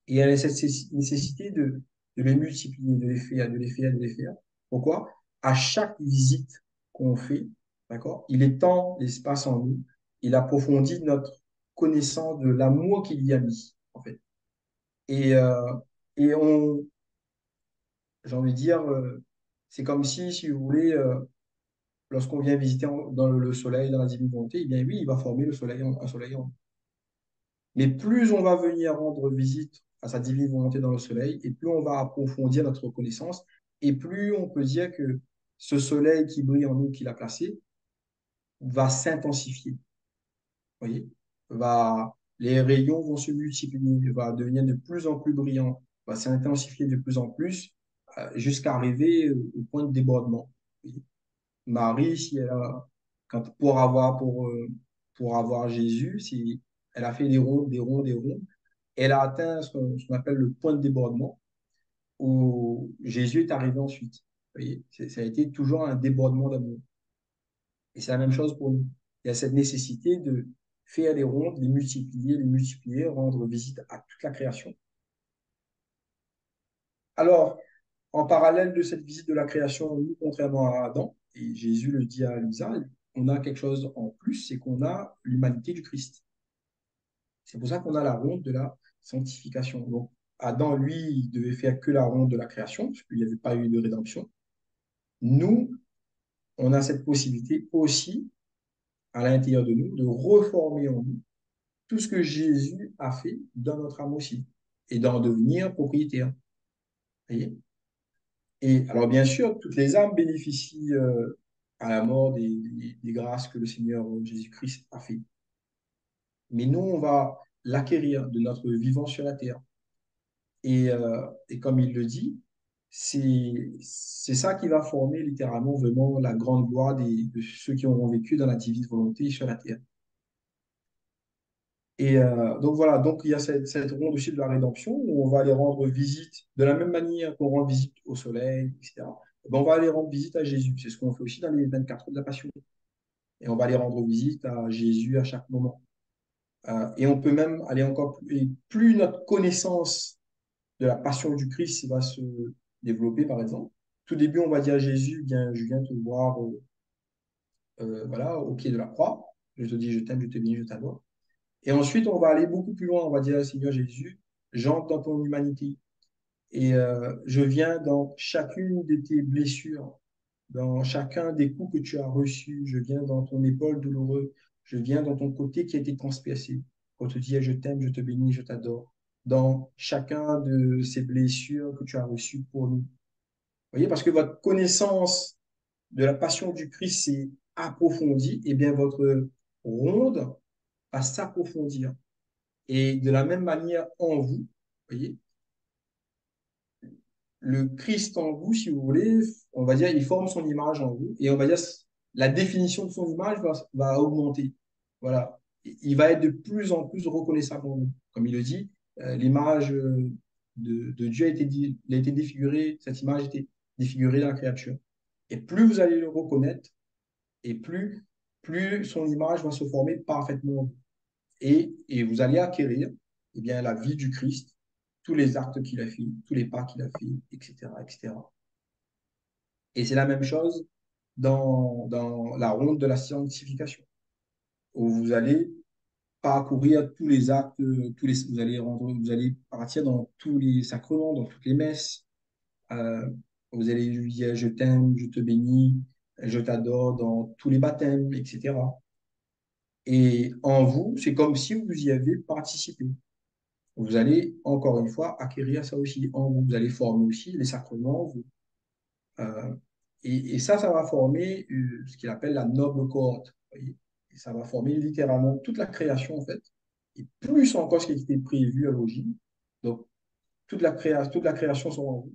Et il y a cette nécessité de les multiplier, de les faire, de les faire, de les faire. Pourquoi? À chaque visite qu'on fait, d'accord, il étend l'espace en nous, il approfondit notre connaissance de l'amour qu'il y a mis, en fait. Et, euh, et j'ai envie de dire, c'est comme si vous voulez, lorsqu'on vient visiter dans le soleil, dans la divine volonté, eh bien oui, il va former le soleil, un soleil en nous. Mais plus on va venir rendre visite à sa divine volonté dans le soleil, et plus on va approfondir notre connaissance, et plus on peut dire que ce soleil qui brille en nous, qu'il a placé, va s'intensifier. Vous voyez? Les rayons vont se multiplier, va devenir de plus en plus brillant, va s'intensifier de plus en plus, jusqu'à arriver au point de débordement. Vous voyez? Marie, si elle a, pour avoir Jésus, si elle a fait des ronds, des ronds, des ronds, elle a atteint ce qu'on appelle le point de débordement où Jésus est arrivé ensuite. Vous voyez, ça a été toujours un débordement d'amour. Et c'est la même chose pour nous. Il y a cette nécessité de faire des rondes, les multiplier, rendre visite à toute la création. Alors, en parallèle de cette visite de la création, nous, contrairement à Adam, et Jésus le dit à Lisa, on a quelque chose en plus, c'est qu'on a l'humanité du Christ. C'est pour ça qu'on a la ronde de la sanctification. Donc, Adam, lui, il devait faire que la ronde de la création, parce qu'il n'y avait pas eu de rédemption. Nous, on a cette possibilité aussi, à l'intérieur de nous, de reformer en nous tout ce que Jésus a fait dans notre âme aussi, et d'en devenir propriétaire. Vous voyez? Et alors, bien sûr, toutes les âmes bénéficient à la mort des grâces que le Seigneur Jésus-Christ a fait. Mais nous, on va l'acquérir de notre vivant sur la terre. Et comme il le dit, c'est ça qui va former littéralement vraiment la grande gloire de ceux qui auront vécu dans la divine volonté sur la terre. Donc voilà, donc il y a cette ronde aussi de la rédemption où on va aller rendre visite de la même manière qu'on rend visite au soleil, etc. Eh ben, on va aller rendre visite à Jésus. C'est ce qu'on fait aussi dans les 24 heures de la Passion. Et on va aller rendre visite à Jésus à chaque moment. Et on peut même aller encore plus, et plus notre connaissance de la passion du Christ va se développer, par exemple. Tout début, on va dire à Jésus, bien, je viens te voir voilà, au pied de la croix. Je te dis, je t'aime, je te bénis, je t'adore. Et ensuite, on va aller beaucoup plus loin. On va dire, Seigneur Jésus, j'entre dans ton humanité. Et je viens dans chacune de tes blessures, dans chacun des coups que tu as reçus. Je viens dans ton épaule douloureuse. Je viens dans ton côté qui a été transpercé. Pour te dire, je t'aime, je te bénis, je t'adore. Dans chacun de ces blessures que tu as reçues pour nous. Vous voyez, parce que votre connaissance de la passion du Christ s'est approfondie, et bien votre ronde va s'approfondir. Et de la même manière en vous, voyez, le Christ en vous, si vous voulez, on va dire, il forme son image en vous, et on va dire, la définition de son image va augmenter. Voilà. Il va être de plus en plus reconnaissable en nous. Comme il le dit, l'image de Dieu a été défigurée, cette image a été défigurée dans la créature. Et plus vous allez le reconnaître, et plus son image va se former parfaitement en vous. Et vous allez acquérir eh bien, la vie du Christ, tous les actes qu'il a fait, tous les pas qu'il a fait, etc., etc. Et c'est la même chose dans la ronde de la sanctification, où vous allez parcourir tous les actes, vous allez partir dans tous les sacrements, dans toutes les messes. Euh, vous allez lui dire je t'aime, je te bénis, je t'adore dans tous les baptêmes, etc. Et en vous, c'est comme si vous y avez participé. Vous allez, encore une fois, acquérir ça aussi en vous. Vous allez former aussi les sacrements. Euh, et ça va former ce qu'il appelle la noble cohorte. Voyez. Et ça va former littéralement toute la création, en fait, et plus encore ce qui était prévu à l'origine. Donc, toute la création sera en vous.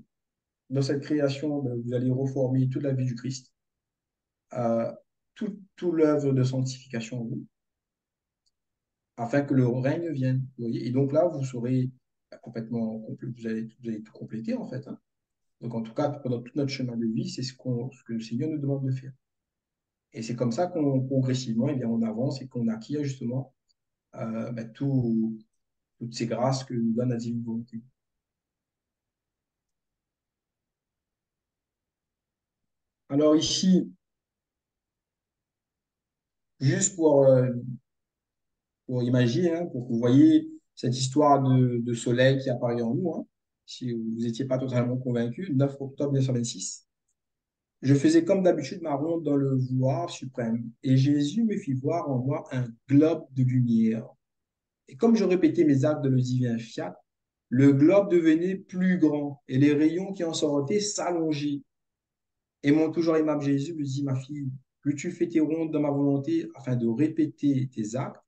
Dans cette création, ben, vous allez reformer toute la vie du Christ, euh, toute l'œuvre de sanctification en vous, afin que le règne vienne. Vous voyez. Et donc là, vous serez complètement, vous allez tout compléter, en fait. Hein. Donc, en tout cas, pendant tout notre chemin de vie, c'est ce que le Seigneur nous demande de faire. Et c'est comme ça qu'on progressivement, eh bien, on avance et qu'on acquiert justement toutes ces grâces que nous donne la divine volonté. Alors ici, juste pour imaginer, hein, pour que vous voyez cette histoire de soleil qui apparaît en nous, hein, si vous n'étiez pas totalement convaincu, 9 octobre 1926, je faisais comme d'habitude ma ronde dans le vouloir suprême, et Jésus me fit voir en moi un globe de lumière. Et comme je répétais mes actes de le divin fiat, le globe devenait plus grand, et les rayons qui en sortaient s'allongeaient. Et mon toujours aimable Jésus me dit, ma fille, plus tu fais tes rondes dans ma volonté afin de répéter tes actes,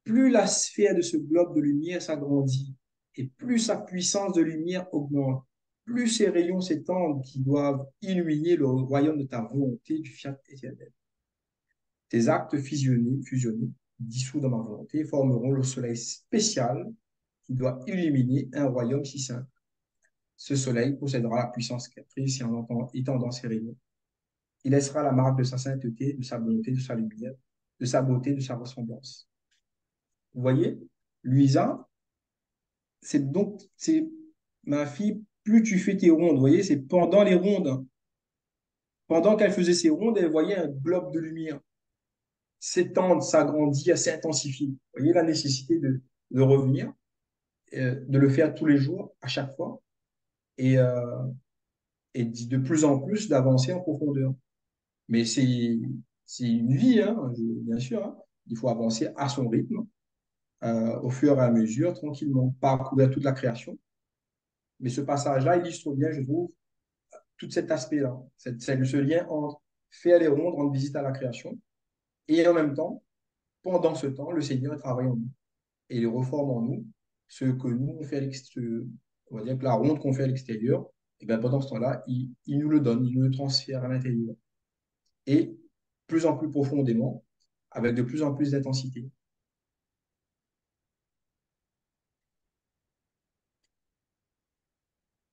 plus la sphère de ce globe de lumière s'agrandit et plus sa puissance de lumière augmente, plus ses rayons s'étendent qui doivent illuminer le royaume de ta volonté du fiat éternel. Tes actes fusionnés, dissous dans ma volonté, formeront le soleil spécial qui doit illuminer un royaume si saint. Ce soleil possédera la puissance créatrice et en étendant ses rayons. Il laissera la marque de sa sainteté, de sa bonté, de sa lumière, de sa beauté, de sa ressemblance. Vous voyez, Luisa, c'est ma fille, plus tu fais tes rondes, vous voyez, c'est pendant les rondes. Pendant qu'elle faisait ses rondes, elle voyait un globe de lumière s'étendre, s'agrandir, s'intensifier. Vous voyez la nécessité de revenir, de le faire tous les jours, à chaque fois, et, euh, et de plus en plus d'avancer en profondeur. Mais c'est une vie, hein, bien sûr. Hein. Il faut avancer à son rythme, au fur et à mesure, tranquillement, pas courir toute la création. Mais ce passage-là illustre bien, je trouve, tout cet aspect-là, ce lien entre faire les rondes, rendre visite à la création, et en même temps, pendant ce temps, le Seigneur travaille en nous et il reforme en nous ce que nous, on fait à l'extérieur. On va dire que la ronde qu'on fait à l'extérieur, et bien pendant ce temps-là, il nous le donne, il nous le transfère à l'intérieur. Et plus en plus profondément, avec de plus en plus d'intensité.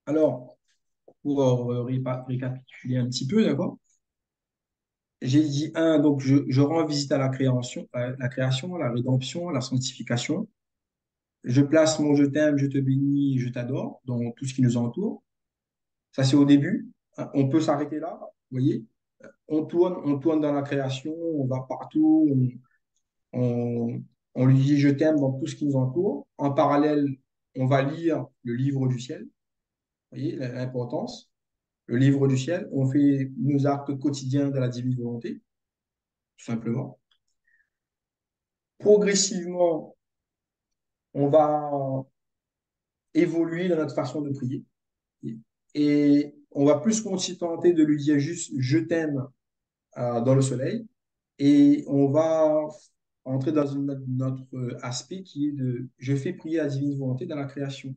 Alors, pour récapituler un petit peu, d'accord? J'ai dit un, donc je rends visite à la création, la rédemption, la sanctification. Je place mon je t'aime, je te bénis, je t'adore dans tout ce qui nous entoure. Ça, c'est au début. Hein, on peut s'arrêter là, vous voyez. On tourne dans la création, on va partout, on, on lui dit je t'aime dans tout ce qui nous entoure. En parallèle, on va lire le livre du ciel. Vous voyez l'importance. Le livre du ciel, on fait nos actes quotidiens de la divine volonté, tout simplement. Progressivement, on va évoluer dans notre façon de prier. Et on va plus se contenter de lui dire juste je t'aime dans le soleil. Et on va entrer dans notre aspect qui est de je fais prier la divine volonté dans la création.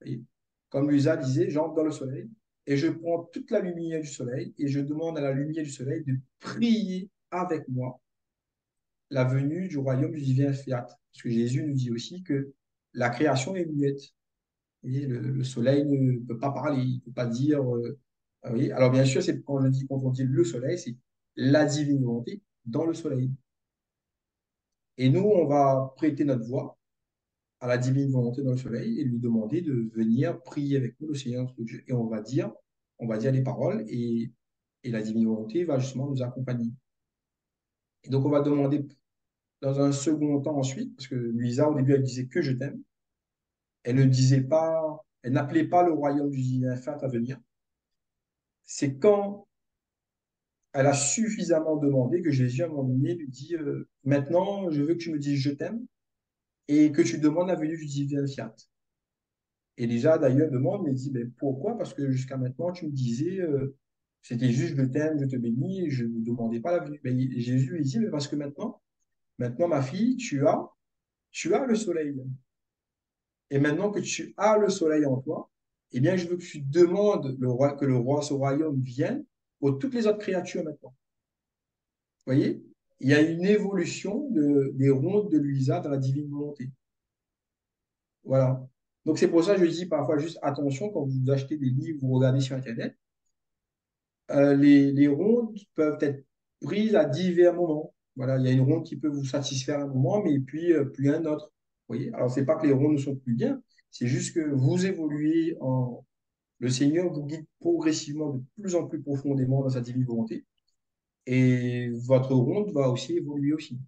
Et comme Luisa disait, j'entre dans le soleil et je prends toute la lumière du soleil et je demande à la lumière du soleil de prier avec moi la venue du royaume du divin fiat. Parce que Jésus nous dit aussi que la création est muette. Et le soleil ne peut pas parler, il ne peut pas dire. Oui. Alors bien sûr, c'est quand on dit le soleil, c'est la divine volonté dans le soleil. Et nous, on va prêter notre voix à la divine volonté dans le soleil et lui demander de venir prier avec nous, le Seigneur notre Dieu. Et on va dire les paroles et la divine volonté va justement nous accompagner. Et donc, on va demander dans un second temps ensuite, parce que Luisa, au début, elle disait que je t'aime. Elle ne disait pas, elle n'appelait pas le royaume du divin fiat à venir. C'est quand elle a suffisamment demandé que Jésus, à un moment donné, lui dit maintenant, je veux que tu me dises je t'aime et que tu demandes la venue du divin fiat. Et déjà, d'ailleurs, demande, mais dit ben, pourquoi? Parce que jusqu'à maintenant, tu me disais c'était juste je t'aime, je te bénis, et je ne demandais pas la venue. Ben, Jésus lui dit mais parce que maintenant, ma fille, tu as le soleil. Et maintenant que tu as le soleil en toi, eh bien, je veux que tu demandes que le roi, ce royaume vienne pour toutes les autres créatures maintenant. Vous voyez? Il y a une évolution des rondes de Luisa dans la divine volonté. Voilà. Donc, c'est pour ça que je dis parfois juste attention quand vous achetez des livres, vous regardez sur Internet. Les rondes peuvent être prise à divers moments. Voilà, il y a une ronde qui peut vous satisfaire à un moment, mais puis plus un autre. Vous voyez? Alors, c'est pas que les rondes ne sont plus bien, c'est juste que vous évoluez en. Le Seigneur vous guide progressivement de plus en plus profondément dans sa divine volonté, et votre ronde va aussi évoluer aussi.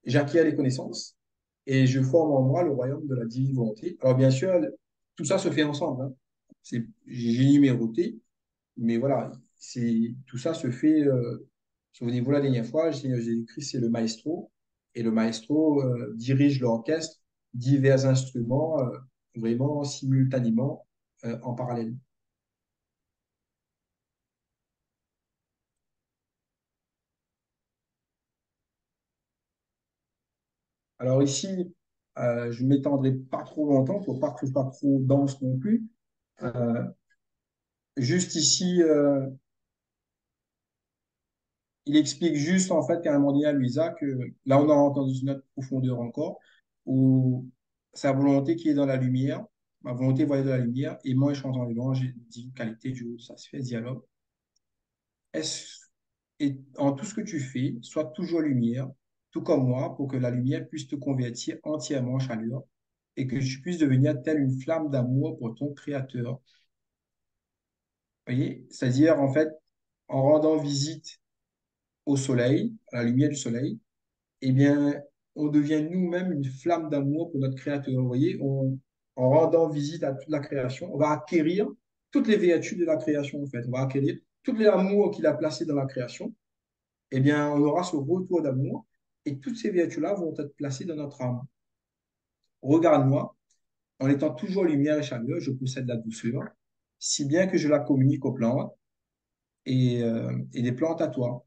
J'acquiers les connaissances et je forme en moi le royaume de la divine volonté. Alors, bien sûr, tout ça se fait ensemble, hein. J'ai numéroté, mais voilà, tout ça se fait. Souvenez-vous la dernière fois, Jésus-Christ, c'est le maestro, et le maestro dirige l'orchestre, divers instruments, vraiment simultanément, en parallèle. Alors ici, je ne m'étendrai pas trop longtemps pour pas que ce soit trop dense non plus. Euh, Juste ici, il explique juste en fait qu'à un moment donné à Luisa que là on entre dans une autre profondeur encore, où sa volonté qui est dans la lumière, ma volonté voyait de la lumière, et moi je chante en louange, j'ai dit qualité du haut, ça se fait dialogue. Est-ce, et en tout ce que tu fais, sois toujours lumière, tout comme moi, pour que la lumière puisse te convertir entièrement en chaleur et que tu puisses devenir telle une flamme d'amour pour ton Créateur. Vous voyez? C'est-à-dire en fait, en rendant visite au soleil, à la lumière du soleil, eh bien, on devient nous-mêmes une flamme d'amour pour notre Créateur. Vous voyez, en rendant visite à toute la création, on va acquérir toutes les vertus de la création, en fait. On va acquérir tout l'amour qu'il a placé dans la création. Eh bien, on aura ce retour d'amour et toutes ces vertus-là vont être placées dans notre âme. Regarde-moi, en étant toujours lumière et chaleur, je possède la douceur, si bien que je la communique aux plantes et des plantes à toi.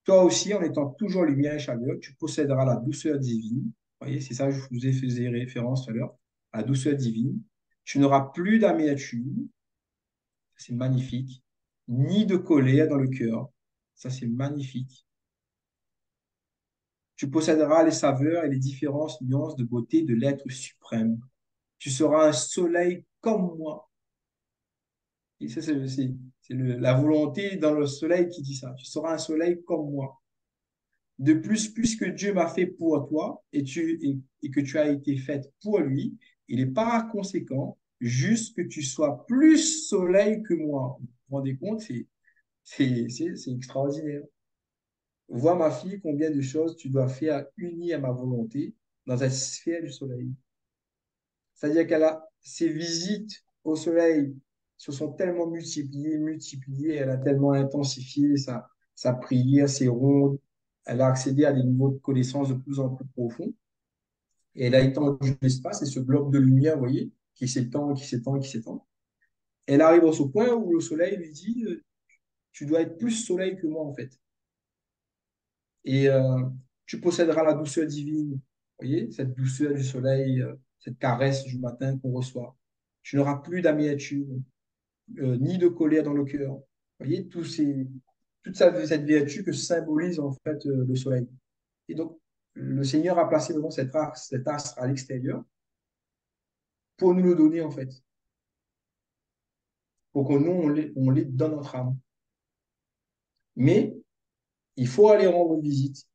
Toi aussi, en étant toujours lumière et chaleur, tu posséderas la douceur divine. Vous voyez, c'est ça que je vous ai fait référence tout à l'heure, la douceur divine. Tu n'auras plus d'amertume, c'est magnifique, ni de colère dans le cœur. Ça, c'est magnifique. Tu posséderas les saveurs et les différentes nuances de beauté de l'être suprême. Tu seras un soleil comme moi. Et ça, la volonté dans le soleil qui dit ça. Tu seras un soleil comme moi. De plus, puisque Dieu m'a fait pour toi et que tu as été faite pour lui, il est par conséquent juste que tu sois plus soleil que moi. Vous vous rendez compte, c'est extraordinaire. Vois, ma fille, combien de choses tu dois faire unies à ma volonté dans cette sphère du soleil. C'est-à-dire qu'elle a ses visites au soleil se sont tellement multipliées, elle a tellement intensifié sa prière, ses rondes, elle a accédé à des niveaux de connaissances de plus en plus profonds, et elle a étendu l'espace et ce globe de lumière, vous voyez, qui s'étend, qui s'étend, qui s'étend. Elle arrive à ce point où le soleil lui dit, tu dois être plus soleil que moi, en fait. Et tu posséderas la douceur divine, vous voyez, cette douceur du soleil, cette caresse du matin qu'on reçoit. Tu n'auras plus d'amertume, ni de colère dans le cœur. Vous voyez, cette vertu que symbolise en fait le soleil. Et donc, le Seigneur a placé vraiment cet astre à l'extérieur pour nous le donner en fait, pour que nous, on l'ait dans notre âme. Mais il faut aller rendre visite.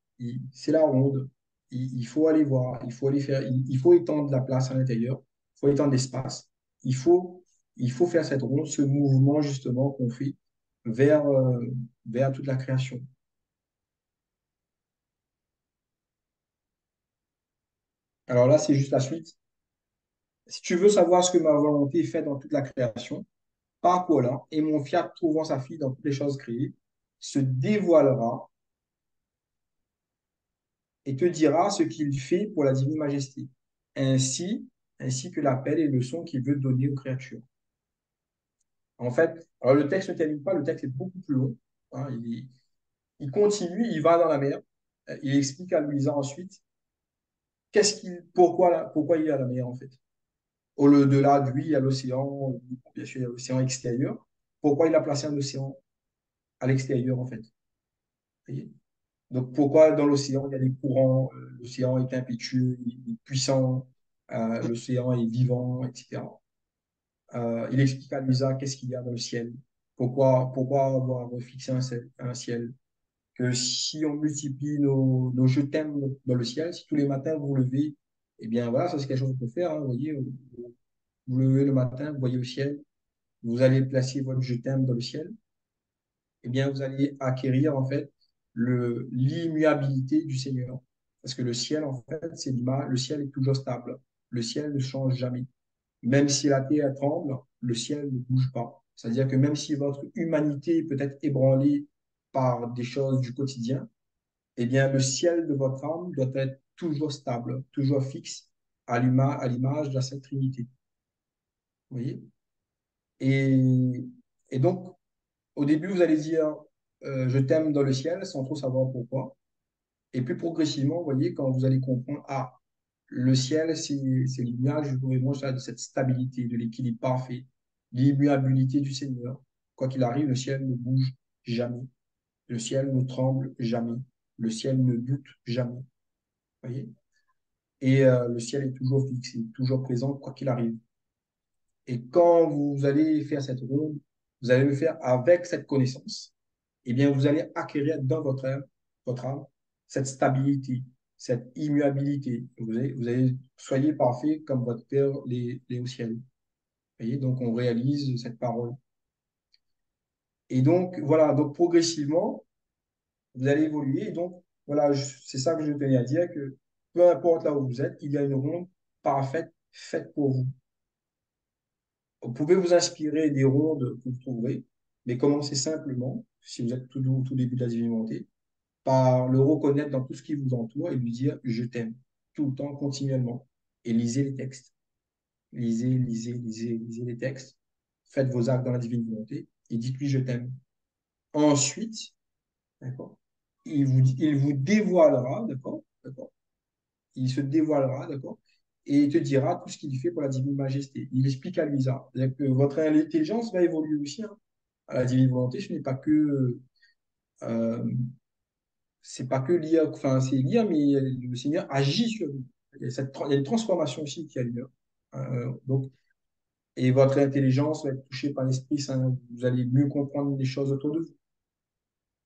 C'est la ronde. Il faut aller voir. Il faut aller faire. Il faut étendre la place à l'intérieur. Il faut étendre l'espace. Il faut, il faut faire cette ronde, ce mouvement justement qu'on fait vers, vers toute la création. Alors là, c'est juste la suite. Si tu veux savoir ce que ma volonté fait dans toute la création, parcours là, et mon fiat trouvant sa fille dans toutes les choses créées, se dévoilera et te dira ce qu'il fait pour la divine majesté, ainsi, ainsi que l'appel et le son qu'il veut donner aux créatures. En fait, alors le texte ne termine pas, le texte est beaucoup plus long, hein. Il continue, il va dans la mer, il explique à Louisa ensuite pourquoi il est à la mer en fait. Au-delà de lui, il y a l'océan, bien sûr, il y a l'océan extérieur. Pourquoi il a placé un océan à l'extérieur en fait? Vous voyez. Donc pourquoi dans l'océan, il y a des courants, l'océan est impétueux, il est puissant, l'océan est vivant, etc. Il explique à Louisa qu'est-ce qu'il y a dans le ciel. Pourquoi avoir fixé un ciel? Que si on multiplie nos je t'aime dans le ciel, si tous les matins vous vous levez, eh bien voilà, ça c'est quelque chose qu'on peut faire, hein, vous voyez, vous vous levez le matin, vous voyez le ciel, vous allez placer votre je t'aime dans le ciel, eh bien vous allez acquérir en fait l'immuabilité du Seigneur. Parce que le ciel, en fait, c'est l'image, le ciel est toujours stable. Le ciel ne change jamais. Même si la terre tremble, le ciel ne bouge pas. C'est-à-dire que même si votre humanité peut être ébranlée par des choses du quotidien, eh bien, le ciel de votre âme doit être toujours stable, toujours fixe à l'image de la Sainte Trinité. Vous voyez? Et, et donc, au début, vous allez dire je t'aime dans le ciel sans trop savoir pourquoi. Et puis progressivement, vous voyez, quand vous allez comprendre, ah, le ciel, c'est l'image vraiment ça, de cette stabilité, de l'équilibre parfait, l'immuabilité du Seigneur. Quoi qu'il arrive, le ciel ne bouge jamais. Le ciel ne tremble jamais. Le ciel ne doute jamais. Vous voyez? Et le ciel est toujours fixé, toujours présent, quoi qu'il arrive. Et quand vous allez faire cette ronde, vous allez le faire avec cette connaissance. Eh bien, vous allez acquérir dans votre âme cette stabilité, cette immuabilité. Soyez parfait comme votre Père l'est au ciel. Vous voyez, donc on réalise cette parole. Et donc, voilà, donc progressivement, vous allez évoluer. Et donc, voilà, c'est ça que je tenais à dire, que peu importe là où vous êtes, il y a une ronde parfaite faite pour vous. Vous pouvez vous inspirer des rondes que vous trouverez, mais commencez simplement, si vous êtes au tout début de la divinité, par le reconnaître dans tout ce qui vous entoure et lui dire je t'aime, tout le temps, continuellement. Et lisez les textes. Lisez les textes. Faites vos actes dans la divine volonté et dites-lui je t'aime. Ensuite, d'accord, il vous dévoilera, d'accord, il se dévoilera, d'accord, et il te dira tout ce qu'il fait pour la divine majesté. Il explique à Luisa. C'est-à-dire que votre intelligence va évoluer aussi, hein. À la divine volonté, ce n'est pas que euh, c'est pas que lire, enfin c'est lire, mais le Seigneur agit sur vous. Il y a une transformation aussi qui a lieu. Donc, et votre intelligence va être touchée par l'Esprit Saint. Vous allez mieux comprendre les choses autour de vous.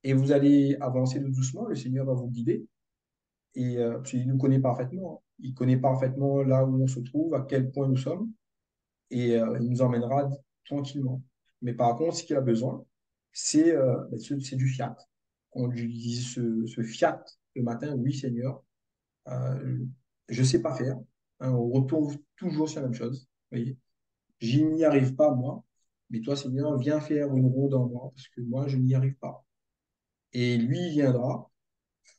Et vous allez avancer doucement, le Seigneur va vous guider. Et parce qu'il nous connaît parfaitement, hein. Il connaît parfaitement là où on se trouve, à quel point nous sommes, et il nous emmènera tranquillement. Mais par contre, ce qu'il a besoin, c'est du fiat. On lui dit ce fiat le matin, oui Seigneur, euh, je ne sais pas faire. Hein, on retourne toujours sur la même chose. Vous voyez, je n'y arrive pas moi, mais toi Seigneur, viens faire une ronde en moi, parce que moi, je n'y arrive pas. Et lui il viendra.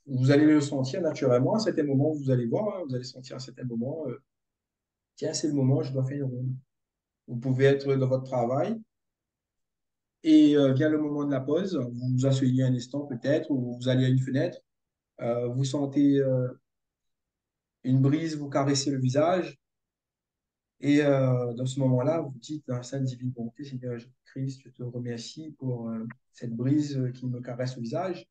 Vous allez le sentir naturellement à certains moments, vous allez voir, hein, vous allez sentir à certains moments, tiens, c'est le moment, je dois faire une ronde. Vous pouvez être dans votre travail et vient le moment de la pause, vous vous asseyez un instant peut-être, ou vous allez à une fenêtre, vous sentez une brise vous caresser le visage et dans ce moment-là, vous dites dans la sainte divine volonté, Seigneur Jésus-Christ, je te remercie pour cette brise qui me caresse le visage.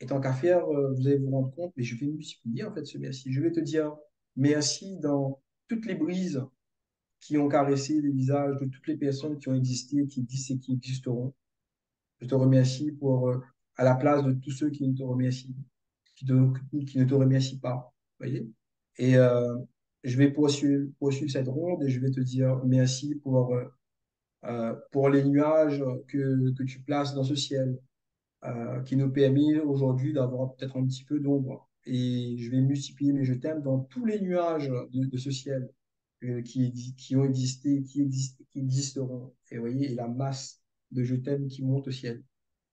Et tant qu'à faire, vous allez vous rendre compte, mais je vais multiplier en fait ce merci. Je vais te dire merci dans toutes les brises qui ont caressé les visages de toutes les personnes qui ont existé, qui existent et qui existeront. Je te remercie pour, à la place de tous ceux qui ne te remercient, qui ne te remercient pas. Vous voyez? Et je vais poursuivre cette ronde et je vais te dire merci pour les nuages que tu places dans ce ciel, qui nous permet aujourd'hui d'avoir peut-être un petit peu d'ombre. Et je vais multiplier mes je t'aime dans tous les nuages de ce ciel qui ont existé, qui existeront. Et vous voyez, et la masse de je t'aime qui monte au ciel.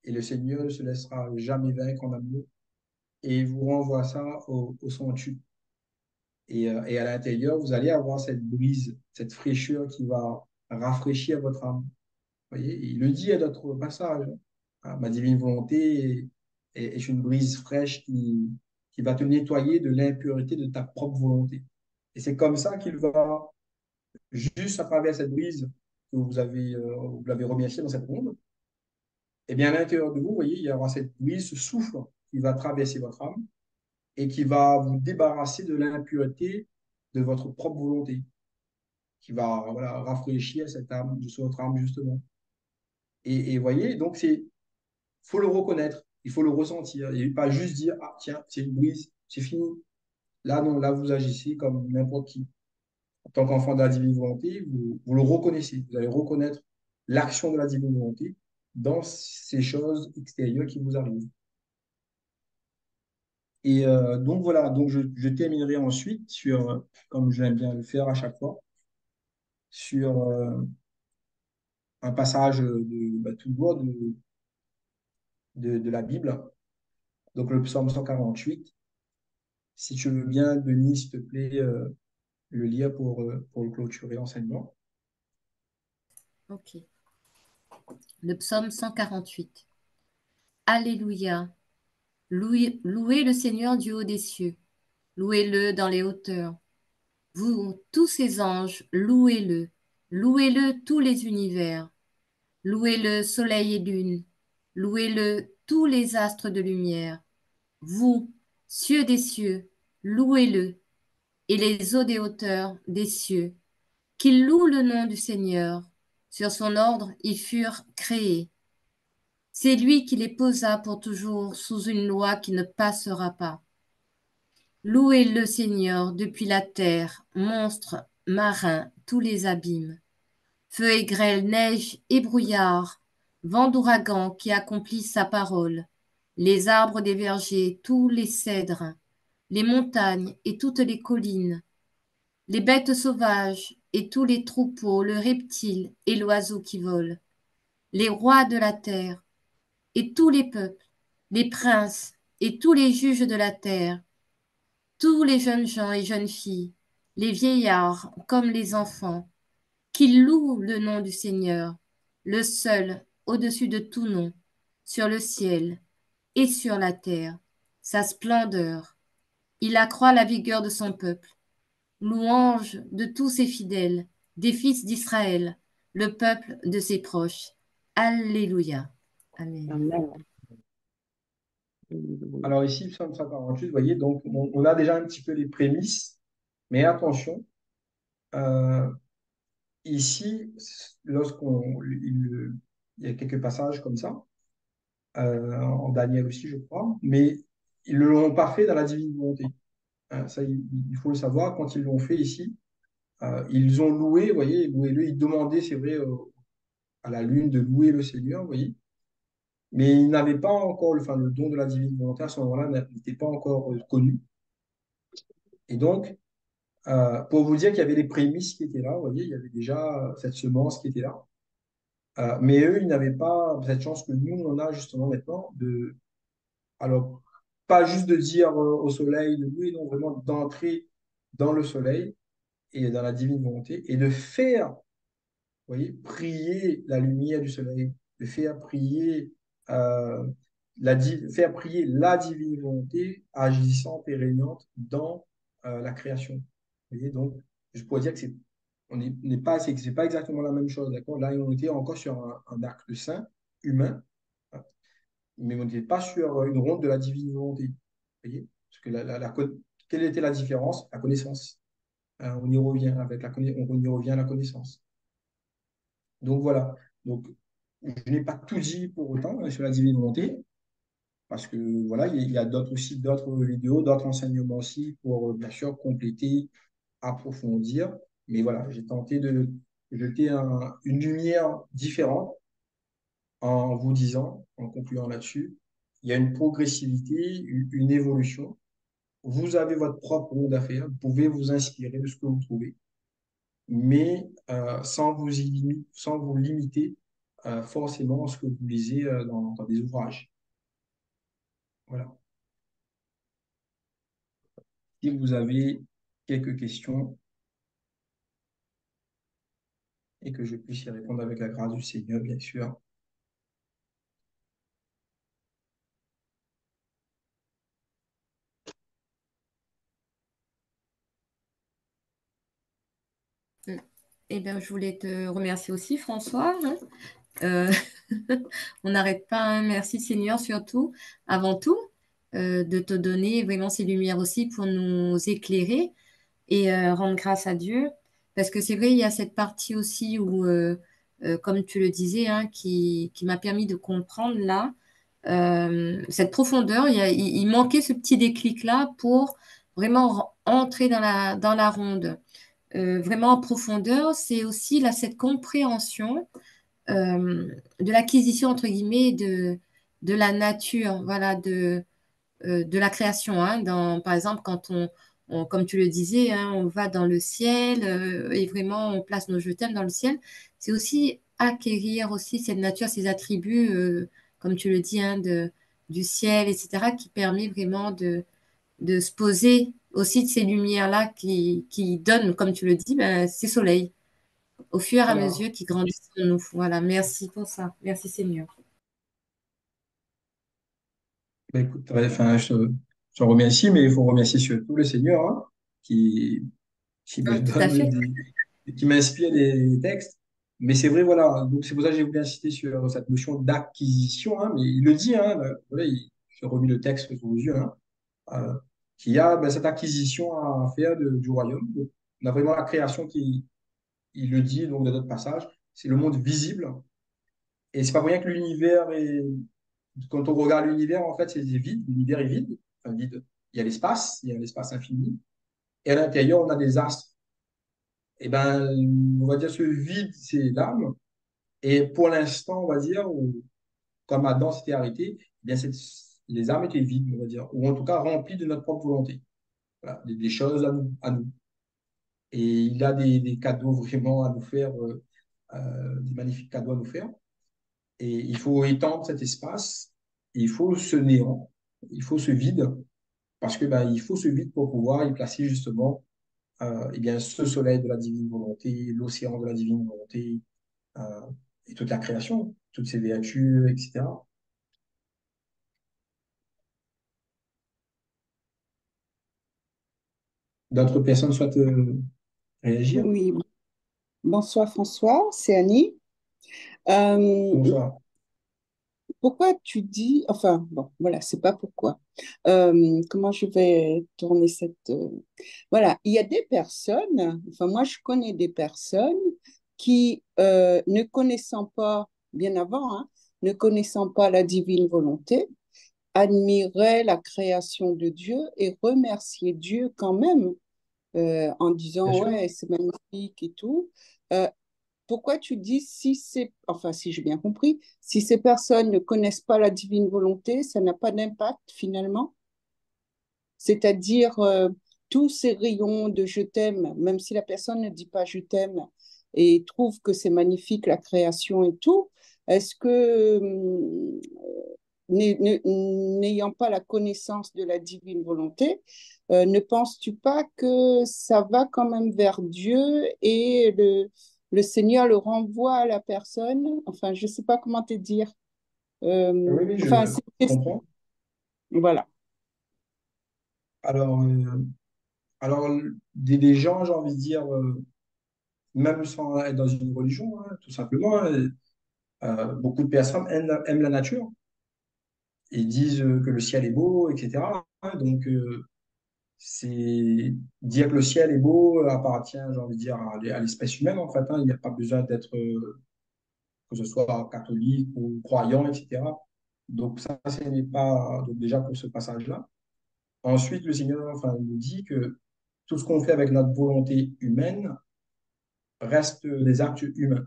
Et le Seigneur ne se laissera jamais vaincre en amour et il vous renvoie ça au centuple. Et à l'intérieur, vous allez avoir cette brise, cette fraîcheur qui va rafraîchir votre âme. Vous voyez, il le dit à d'autres passages, hein. Ah, ma divine volonté est une brise fraîche qui va te nettoyer de l'impureté de ta propre volonté. Et c'est comme ça qu'il va, juste à travers cette brise que vous l'avez remercié dans cette ronde, et bien à l'intérieur de vous, vous voyez, il y aura cette brise, ce souffle qui va traverser votre âme et qui va vous débarrasser de l'impureté de votre propre volonté, qui va voilà, rafraîchir cette âme, de votre âme justement. Et voyez, donc faut le reconnaître, il faut le ressentir, et pas juste dire, ah tiens, c'est une brise, c'est fini. Là, non, là, vous agissez comme n'importe qui. En tant qu'enfant de la divine volonté, vous le reconnaissez. Vous allez reconnaître l'action de la divine volonté dans ces choses extérieures qui vous arrivent. Et donc voilà, donc je terminerai ensuite sur, comme j'aime bien le faire à chaque fois, sur un passage tout droit de la Bible, donc le psaume 148. Si tu veux bien, Denis, s'il te plaît, le lire pour clôturer l'enseignement. Ok. Le psaume 148. Alléluia. Louez le Seigneur du haut des cieux. Louez-le dans les hauteurs. Vous, tous ces anges, louez-le. Louez-le tous les univers. Louez-le soleil et lune. Louez-le tous les astres de lumière. Vous, cieux des cieux, louez-le. Et les eaux des hauteurs des cieux, qu'ils louent le nom du Seigneur. Sur son ordre, ils furent créés. C'est lui qui les posa pour toujours sous une loi qui ne passera pas. Louez le Seigneur depuis la terre, monstres, marins, tous les abîmes. Feu et grêle, neige et brouillard, vent d'ouragan qui accomplit sa parole. Les arbres des vergers, tous les cèdres, les montagnes et toutes les collines, les bêtes sauvages et tous les troupeaux, le reptile et l'oiseau qui vole, les rois de la terre et tous les peuples, les princes et tous les juges de la terre, tous les jeunes gens et jeunes filles, les vieillards comme les enfants, qu'ils louent le nom du Seigneur, le seul au-dessus de tout nom, sur le ciel et sur la terre, sa splendeur. Il accroît la vigueur de son peuple. Louange de tous ses fidèles, des fils d'Israël, le peuple de ses proches. Alléluia. Amen. Amen. Alors ici, psaume 148, vous voyez, donc on a déjà un petit peu les prémices, mais attention, euh, ici, il y a quelques passages comme ça, en Daniel aussi, je crois, mais ils ne l'ont pas fait dans la divine volonté. Ça, il faut le savoir, quand ils l'ont fait ici, ils ont loué, vous voyez, loué-le, ils demandaient, c'est vrai, à la lune de louer le Seigneur, vous voyez, mais ils n'avaient pas encore, enfin, le don de la divine volonté à ce moment-là n'était pas encore connu. Et donc, pour vous dire qu'il y avait les prémices qui étaient là, vous voyez, il y avait déjà cette semence qui était là. Mais eux, ils n'avaient pas cette chance que nous, on a justement maintenant alors, pas juste de dire au soleil de louer, non, vraiment d'entrer dans le soleil et dans la divine volonté et de faire, vous voyez, prier la lumière du soleil, de faire prier, euh, faire prier la divine volonté agissante et régnante dans la création. Vous voyez, donc, je pourrais dire que n'est pas, c'est pas exactement la même chose, d'accord? Là, on était encore sur un acte saint, humain, hein, mais on n'était pas sur une ronde de la divine volonté. Vous voyez? Parce que quelle était la différence? La connaissance. On y revient on y revient à la connaissance. Donc voilà. Donc, je n'ai pas tout dit pour autant sur la divine volonté, parce que voilà, il y a d'autres vidéos, d'autres enseignements aussi pour bien sûr compléter, approfondir. Mais voilà, j'ai tenté de jeter une lumière différente en vous disant, en concluant là-dessus, il y a une progressivité, une évolution. Vous avez votre propre monde à faire, vous pouvez vous inspirer de ce que vous trouvez, mais sans vous limiter forcément à ce que vous lisez dans des ouvrages. Voilà. Si vous avez quelques questions et que je puisse y répondre avec la grâce du Seigneur, bien sûr. Eh bien, je voulais te remercier aussi, François, hein. Euh, on n'arrête pas, hein. Merci Seigneur, surtout, avant tout, de te donner vraiment ces lumières aussi pour nous éclairer et rendre grâce à Dieu. Parce que c'est vrai, il y a cette partie aussi où comme tu le disais, hein, qui m'a permis de comprendre là cette profondeur. Il manquait ce petit déclic-là pour vraiment entrer dans la ronde. Vraiment en profondeur, c'est aussi là, cette compréhension de l'acquisition, entre guillemets, de la nature, voilà, de la création. Hein, par exemple, quand comme tu le disais, hein, on va dans le ciel et vraiment on place nos je t'aime dans le ciel, c'est aussi acquérir aussi cette nature, ces attributs, comme tu le dis, hein, du ciel, etc., qui permet vraiment de se poser aussi de ces lumières-là qui donnent, comme tu le dis, ben, ces soleils au fur et à Voilà. mesure qui grandissent en nous. Voilà, merci pour ça. Merci Seigneur. Ben, écoute, ouais, enfin, je te remercie, mais il faut remercier surtout le Seigneur, hein, qui, qui me Tout à donne fait. qui m'inspire des textes. Mais c'est vrai, voilà. Donc, c'est pour ça que j'ai voulu insister sur cette notion d'acquisition, hein, mais il le dit, hein, voilà, j'ai remis le texte sous vos yeux, hein, euh, qu'il y a ben, cette acquisition à faire du royaume. Donc, on a vraiment la création qui, il le dit, donc, dans d'autres passages, c'est le monde visible. Et c'est pas pour rien que l'univers est, quand on regarde l'univers, en fait, c'est vide, l'univers est vide, enfin vide. Il y a l'espace infini, et à l'intérieur, on a des astres. Et ben, on va dire ce vide, c'est l'âme. Et pour l'instant, on va dire, comme Adam s'était arrêté, eh bien, les âmes étaient vides, on va dire, ou en tout cas remplies de notre propre volonté. Voilà, des choses à nous, à nous. Et il a des cadeaux vraiment à nous faire, des magnifiques cadeaux à nous faire. Et il faut étendre cet espace, il faut ce néant, il faut ce vide, parce que ben, il faut ce vide pour pouvoir y placer justement eh bien, ce soleil de la divine volonté, l'océan de la divine volonté, euh, et toute la création, toutes ses vertus, etc. D'autres personnes souhaitent réagir? Oui, bonsoir François, c'est Annie. Euh, Bonsoir. Pourquoi tu dis, enfin, bon, voilà, c'est pas pourquoi. Comment je vais tourner cette... Voilà, il y a des personnes, enfin, moi, je connais des personnes qui, ne connaissant pas, bien avant, hein, ne connaissant pas la divine volonté, admiraient la création de Dieu et remerciaient Dieu quand même en Bien disant, sûr. ouais, c'est magnifique et tout. Euh, Pourquoi tu dis si c'est, enfin si j'ai bien compris, si ces personnes ne connaissent pas la divine volonté, ça n'a pas d'impact finalement? C'est-à-dire tous ces rayons de je t'aime, même si la personne ne dit pas je t'aime et trouve que c'est magnifique la création et tout, est-ce que n'ayant pas la connaissance de la divine volonté, ne penses-tu pas que ça va quand même vers Dieu et le Seigneur le renvoie à la personne? Enfin, je ne sais pas comment te dire. Oui, oui, Enfin, je comprends. voilà. Alors, alors des gens, j'ai envie de dire, même sans être dans une religion, hein, tout simplement, hein, beaucoup de personnes aiment la nature et disent que le ciel est beau, etc. Donc, c'est dire que le ciel est beau appartient, j'ai envie de dire, à l'espèce humaine, en fait, hein. Il n'y a pas besoin d'être, que ce soit catholique ou croyant, etc. Donc, ça, ce n'est pas, donc déjà pour ce passage-là. Ensuite, le Seigneur, enfin, nous dit que tout ce qu'on fait avec notre volonté humaine reste des actes humains.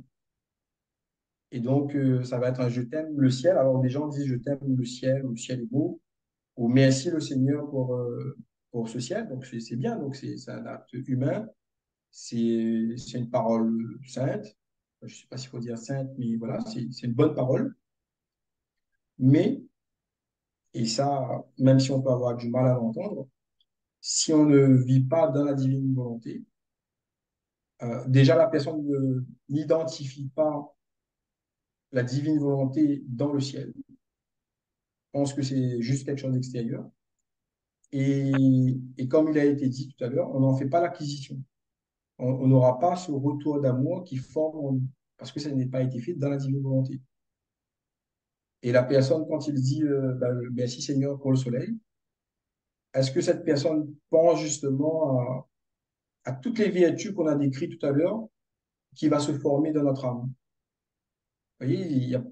Et donc, ça va être un je t'aime le ciel. Alors, des gens disent je t'aime le ciel est beau, ou merci le Seigneur pour ce ciel. Donc, c'est bien. Donc, c'est un acte humain. C'est une parole sainte. Je ne sais pas s'il faut dire sainte, mais voilà, c'est une bonne parole. Mais, et ça, même si on peut avoir du mal à l'entendre, si on ne vit pas dans la divine volonté, déjà la personne n'identifie pas la divine volonté dans le ciel, pense que c'est juste quelque chose d'extérieur. Et comme il a été dit tout à l'heure, on n'en fait pas l'acquisition. On n'aura pas ce retour d'amour qui forme en nous, parce que ça n'est pas été fait dans la divine volonté. Et la personne, quand il dit merci Seigneur pour le soleil, est-ce que cette personne pense justement à toutes les vertus qu'on a décrites tout à l'heure qui va se former dans notre âme? Vous voyez, il y a,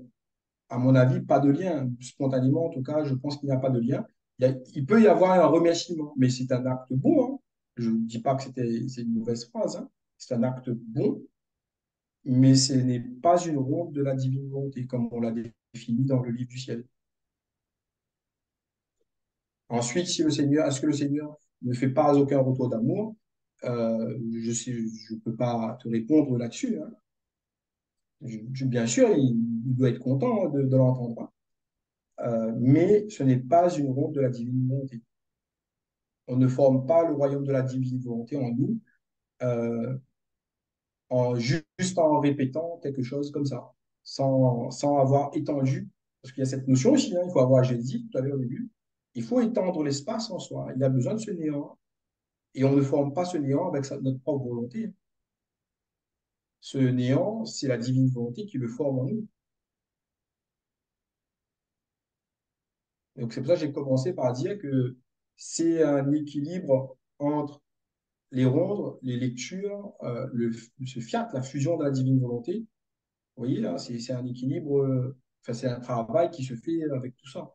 à mon avis, pas de lien. Spontanément, en tout cas, je pense qu'il n'y a pas de lien. Il peut y avoir un remerciement, mais c'est un acte bon, hein. Je ne dis pas que c'est une mauvaise phrase, hein. C'est un acte bon, mais ce n'est pas une ronde de la divine volonté, comme on l'a défini dans le livre du ciel. Ensuite, si le Seigneur, est-ce que le Seigneur ne fait pas aucun retour d'amour? Je ne peux pas te répondre là-dessus, hein. Bien sûr, il doit être content de l'entendre, hein. Mais ce n'est pas une ronde de la divine volonté. On ne forme pas le royaume de la divine volonté en nous euh, juste en répétant quelque chose comme ça, sans avoir étendu. Parce qu'il y a cette notion aussi, hein, il faut avoir, j'ai dit tout à l'heure au début, il faut étendre l'espace en soi. Il a besoin de ce néant. Et on ne forme pas ce néant avec notre propre volonté. Ce néant, c'est la divine volonté qui le forme en nous. Donc c'est pour ça que j'ai commencé par dire que c'est un équilibre entre les rondes, les lectures, ce fiat, la fusion de la divine volonté. Vous voyez là, c'est un équilibre, enfin c'est un travail qui se fait avec tout ça.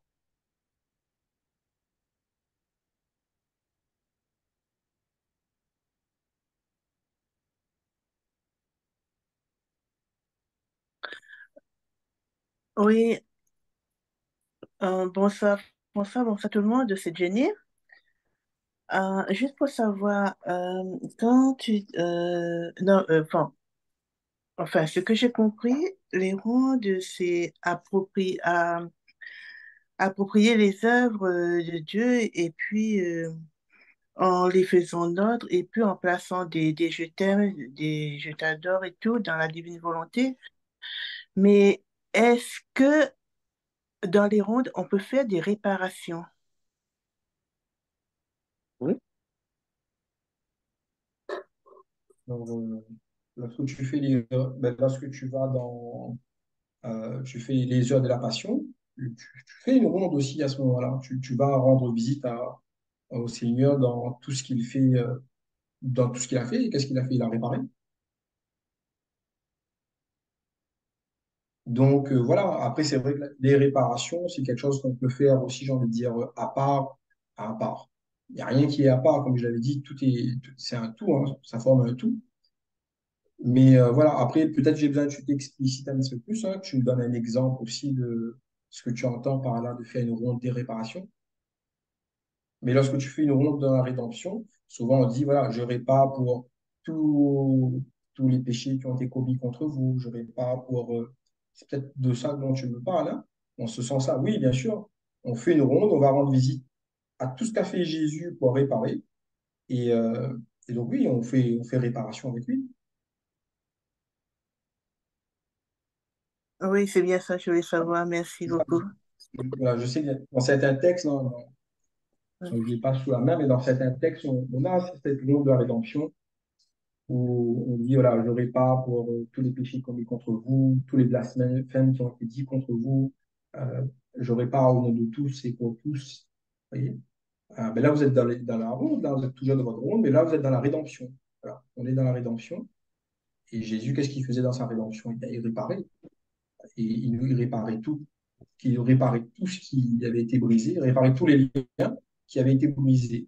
Oui, bonsoir, bonsoir tout le monde, c'est Jenny. Juste pour savoir, quand tu... non, enfin, ce que j'ai compris, les rondes, c'est approprier les œuvres de Dieu et puis en les faisant nôtres et puis en plaçant des je t'aime, des je t'adore et tout dans la divine volonté. Mais est-ce que dans les rondes, on peut faire des réparations? Oui. Donc, lorsque tu fais lorsque tu vas tu fais les heures de la passion, tu fais une ronde aussi à ce moment-là. Tu vas rendre visite au Seigneur dans tout ce qu'il fait, dans tout ce qu'il a fait. Et qu'est-ce qu'il a fait? Il a réparé. Donc voilà, après c'est vrai que les réparations, c'est quelque chose qu'on peut faire aussi, j'ai envie de dire, à part. Il n'y a rien qui est à part, comme je l'avais dit, c'est un tout, hein, ça forme un tout. Mais voilà, après, peut-être j'ai besoin que tu t'explicites un petit peu plus, hein, que tu me donnes un exemple aussi de ce que tu entends par là de faire une ronde des réparations. Mais lorsque tu fais une ronde dans la rédemption, souvent on dit, voilà, je répare pour tous tous les péchés qui ont été commis contre vous, je répare pour... c'est peut-être de ça dont tu me parles, hein. On se sent ça, oui, bien sûr. On fait une ronde, on va rendre visite à tout ce qu'a fait Jésus pour réparer. Et, euh, et donc oui, on fait réparation avec lui. Oui, c'est bien ça, je voulais savoir. Merci C'est ça. beaucoup. Voilà, je sais que dans certains textes, non, je ne l'ai pas sous la main, mais dans certains textes, on a cette ronde de la rédemption où on dit, voilà, je répare pour tous les péchés commis contre vous, tous les blasphèmes qui ont été dits contre vous. Euh, je répare au nom de tous et pour tous. Vous voyez? Ben là, vous êtes dans la ronde, là, vous êtes toujours dans votre ronde, mais là, vous êtes dans la rédemption. Voilà, on est dans la rédemption. Et Jésus, qu'est-ce qu'il faisait dans sa rédemption? Il réparait. Et il réparait tout. Il réparait tout ce qui avait été brisé, il réparait tous les liens qui avaient été brisés.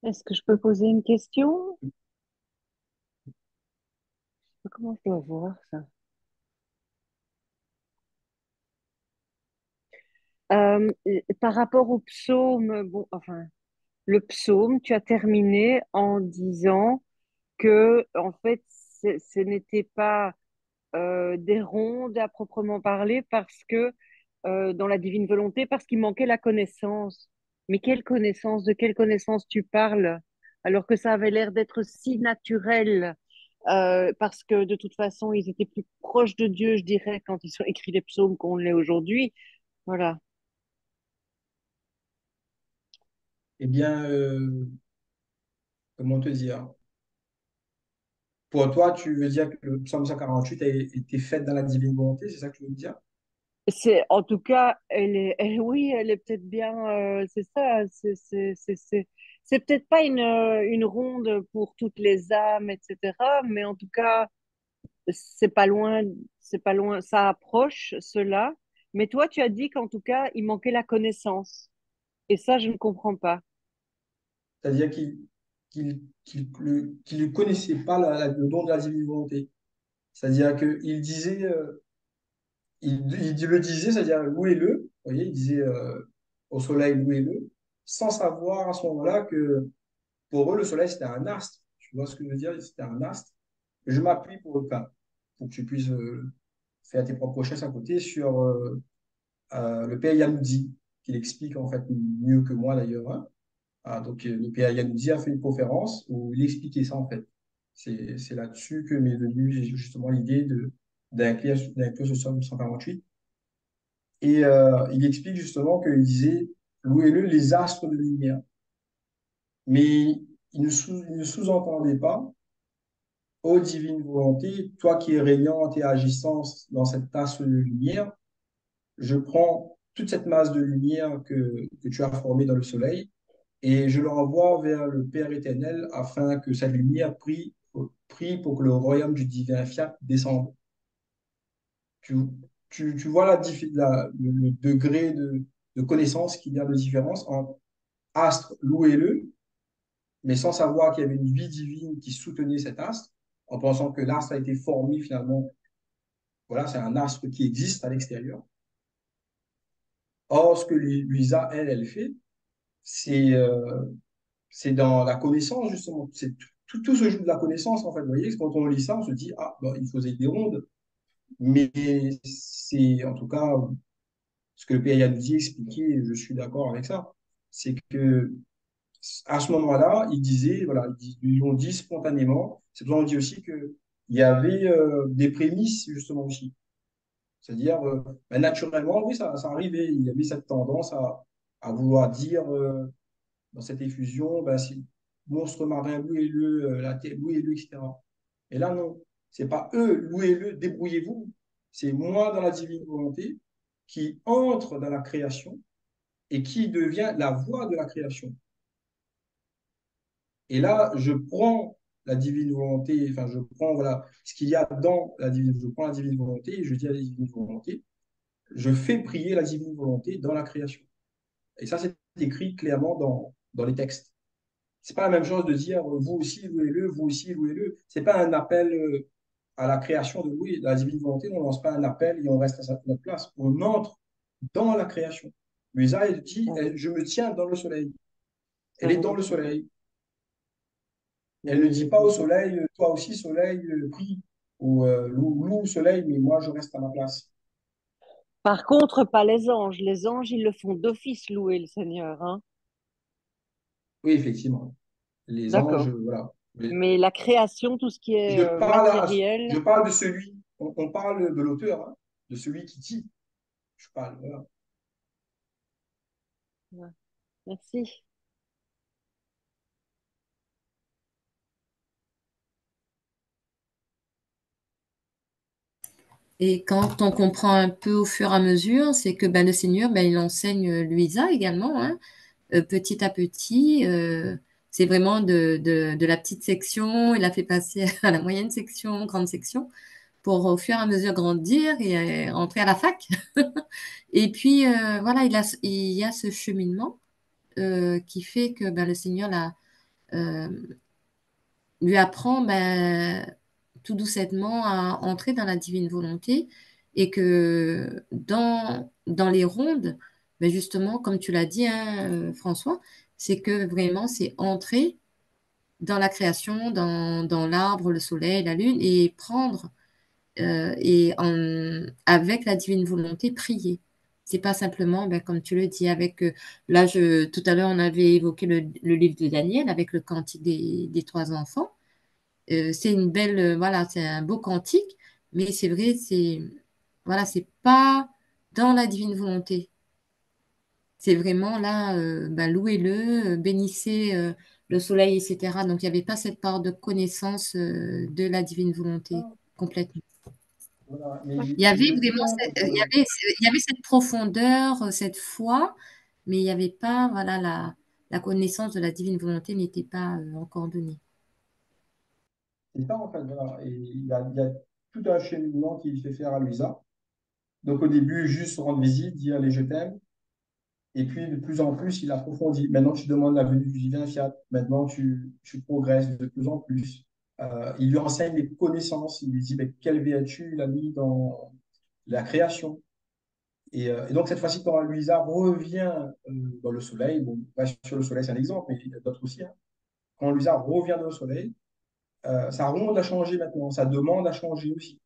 Est-ce que je peux poser une question? Comment je dois voir ça? Par rapport au psaume, bon, enfin, le psaume, tu as terminé en disant que, en fait, ce n'était pas des rondes à proprement parler parce que dans la divine volonté, parce qu'il manquait la connaissance. Mais quelle connaissance? De quelle connaissance tu parles? Alors que ça avait l'air d'être si naturel, parce que de toute façon, ils étaient plus proches de Dieu, je dirais, quand ils ont écrit les psaumes qu'on l'est aujourd'hui. Voilà. Eh bien, comment te dire? Pour toi, tu veux dire que le psaume 148 a été fait dans la divine volonté, c'est ça que tu veux dire? C'est, en tout cas, oui, elle est peut-être bien, c'est ça, c'est peut-être pas une ronde pour toutes les âmes, etc. Mais en tout cas, c'est pas loin, c'est pas loin, ça approche cela. Mais toi, tu as dit qu'en tout cas, il manquait la connaissance. Et ça, je ne comprends pas. C'est-à-dire qu'il ne connaissait pas le don de la divine volonté. C'est-à-dire qu'il disait, il le disait, c'est-à-dire louez-le, vous voyez, il disait au soleil louez-le, sans savoir à ce moment-là que pour eux, le soleil, c'était un astre. Tu vois ce que je veux dire? C'était un astre. Je m'appuie pour que tu puisses faire tes propres recherches à côté sur le père Yanoudi, qui l'explique en fait mieux que moi d'ailleurs, hein. Donc, le père Yanoudi a fait une conférence où il expliquait ça en fait. C'est là-dessus que m'est venue justement l'idée d'inclure ce somme 148. Et il explique justement qu'il disait louez-le les astres de lumière. Mais il ne sous-entendait pas ô divine volonté, toi qui es régnante et agissante dans cette tasse de lumière, je prends toute cette masse de lumière que tu as formée dans le soleil et je le renvoie vers le Père éternel afin que cette lumière prie pour que le royaume du divin fiat descende. Tu, tu vois le degré de connaissance qu'il y a de différence entre astre, louez-le, mais sans savoir qu'il y avait une vie divine qui soutenait cet astre, en pensant que l'astre a été formé finalement. Voilà, c'est un astre qui existe à l'extérieur. Or, ce que Luisa, elle fait, c'est c'est dans la connaissance, justement. C'est tout se joue de la connaissance, en fait. Vous voyez, quand on lit ça, on se dit, ah, bon, il faisait des rondes. Mais c'est, en tout cas, ce que le Père Yanouzi expliquait, et je suis d'accord avec ça, c'est que à ce moment-là, il disait, voilà, ils l'ont dit spontanément. C'est pour ça qu'on dit aussi qu'il y avait des prémices, justement, aussi. C'est-à-dire, ben, naturellement, oui, ça arrivait. Il y avait cette tendance à vouloir dire dans cette effusion, ben, si, monstre marin, louez-le, la terre, louez-le, etc. Et là, non. C'est pas eux, louez-le, débrouillez-vous. C'est moi dans la divine volonté qui entre dans la création et qui devient la voix de la création. Et là, je prends la divine volonté, enfin, je prends voilà, ce qu'il y a dans la divine, je prends la divine volonté et je dis à la divine volonté, je fais prier la divine volonté dans la création. Et ça, c'est écrit clairement dans les textes. C'est pas la même chose de dire vous aussi louez-le, vous aussi louez-le. C'est pas un appel à la création de louer la divine volonté. On lance pas un appel et on reste à notre place. On entre dans la création. Luisa, elle dit je me tiens dans le soleil. Elle est dans le soleil. Elle ne dit pas au soleil toi aussi soleil prie ou loue soleil, mais moi je reste à ma place. Par contre, pas les anges. Les anges, ils le font d'office louer le Seigneur, hein. Oui, effectivement. Les anges, D'accord. voilà. Mais Mais la création, tout ce qui est matériel, je parle de celui, on parle de l'auteur, hein, de celui qui dit. Je parle, voilà. ouais. Merci. Et quand on comprend un peu au fur et à mesure, c'est que ben, le Seigneur, ben, il enseigne Luisa également, hein, petit à petit. C'est vraiment de la petite section, il a fait passer à la moyenne section, grande section, pour au fur et à mesure grandir et entrer à la fac. Et puis, voilà, il y a ce cheminement qui fait que ben, le Seigneur euh, lui apprend ben, tout doucettement à entrer dans la divine volonté et que dans les rondes, ben justement, comme tu l'as dit, hein, François, c'est que vraiment, c'est entrer dans la création, dans l'arbre, le soleil, la lune, et prendre, avec la divine volonté, prier. C'est pas simplement, ben, comme tu le dis, tout à l'heure, on avait évoqué le livre de Daniel avec le cantique des trois enfants. C'est une belle, voilà, c'est un beau cantique, mais c'est vrai, voilà, c'est pas dans la divine volonté. C'est vraiment là, ben, louez-le, bénissez le soleil, etc. Donc, il n'y avait pas cette part de connaissance de la divine volonté complètement. Voilà. Mais Il y avait le but, vraiment hein, il y avait cette profondeur, cette foi, mais il n'y avait pas, voilà, la connaissance de la divine volonté n'était pas encore donnée. C'est ça, en fait, voilà. Et il y a tout un cheminement qu'il fait faire à Louisa. Donc, au début, juste rendre visite, dire allez, je t'aime. Et puis, de plus en plus, il approfondit. Maintenant, tu demandes la venue du divin fiat. Maintenant, tu progresses de plus en plus. Il lui enseigne les connaissances. Il lui dit mais quelle vertu il a mis dans la création. Et donc, cette fois-ci, quand Louisa revient dans le soleil, bon, pas sur le soleil, c'est un exemple, mais il y a d'autres aussi. Hein. Quand Louisa revient dans le soleil, sa ronde a changé maintenant, sa demande a changé aussi.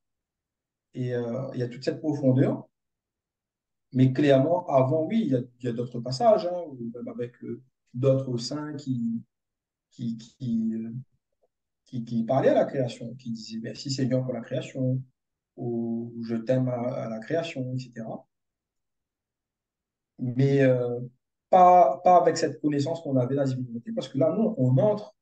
Et il y a toute cette profondeur. Mais clairement, avant, oui, il y a d'autres passages, hein, ou même avec d'autres saints qui, qui, euh, qui parlaient à la création, qui disaient merci Seigneur pour la création, ou je t'aime à la création, etc. Mais pas avec cette connaissance qu'on avait de la divinité, parce que là, nous, on entre,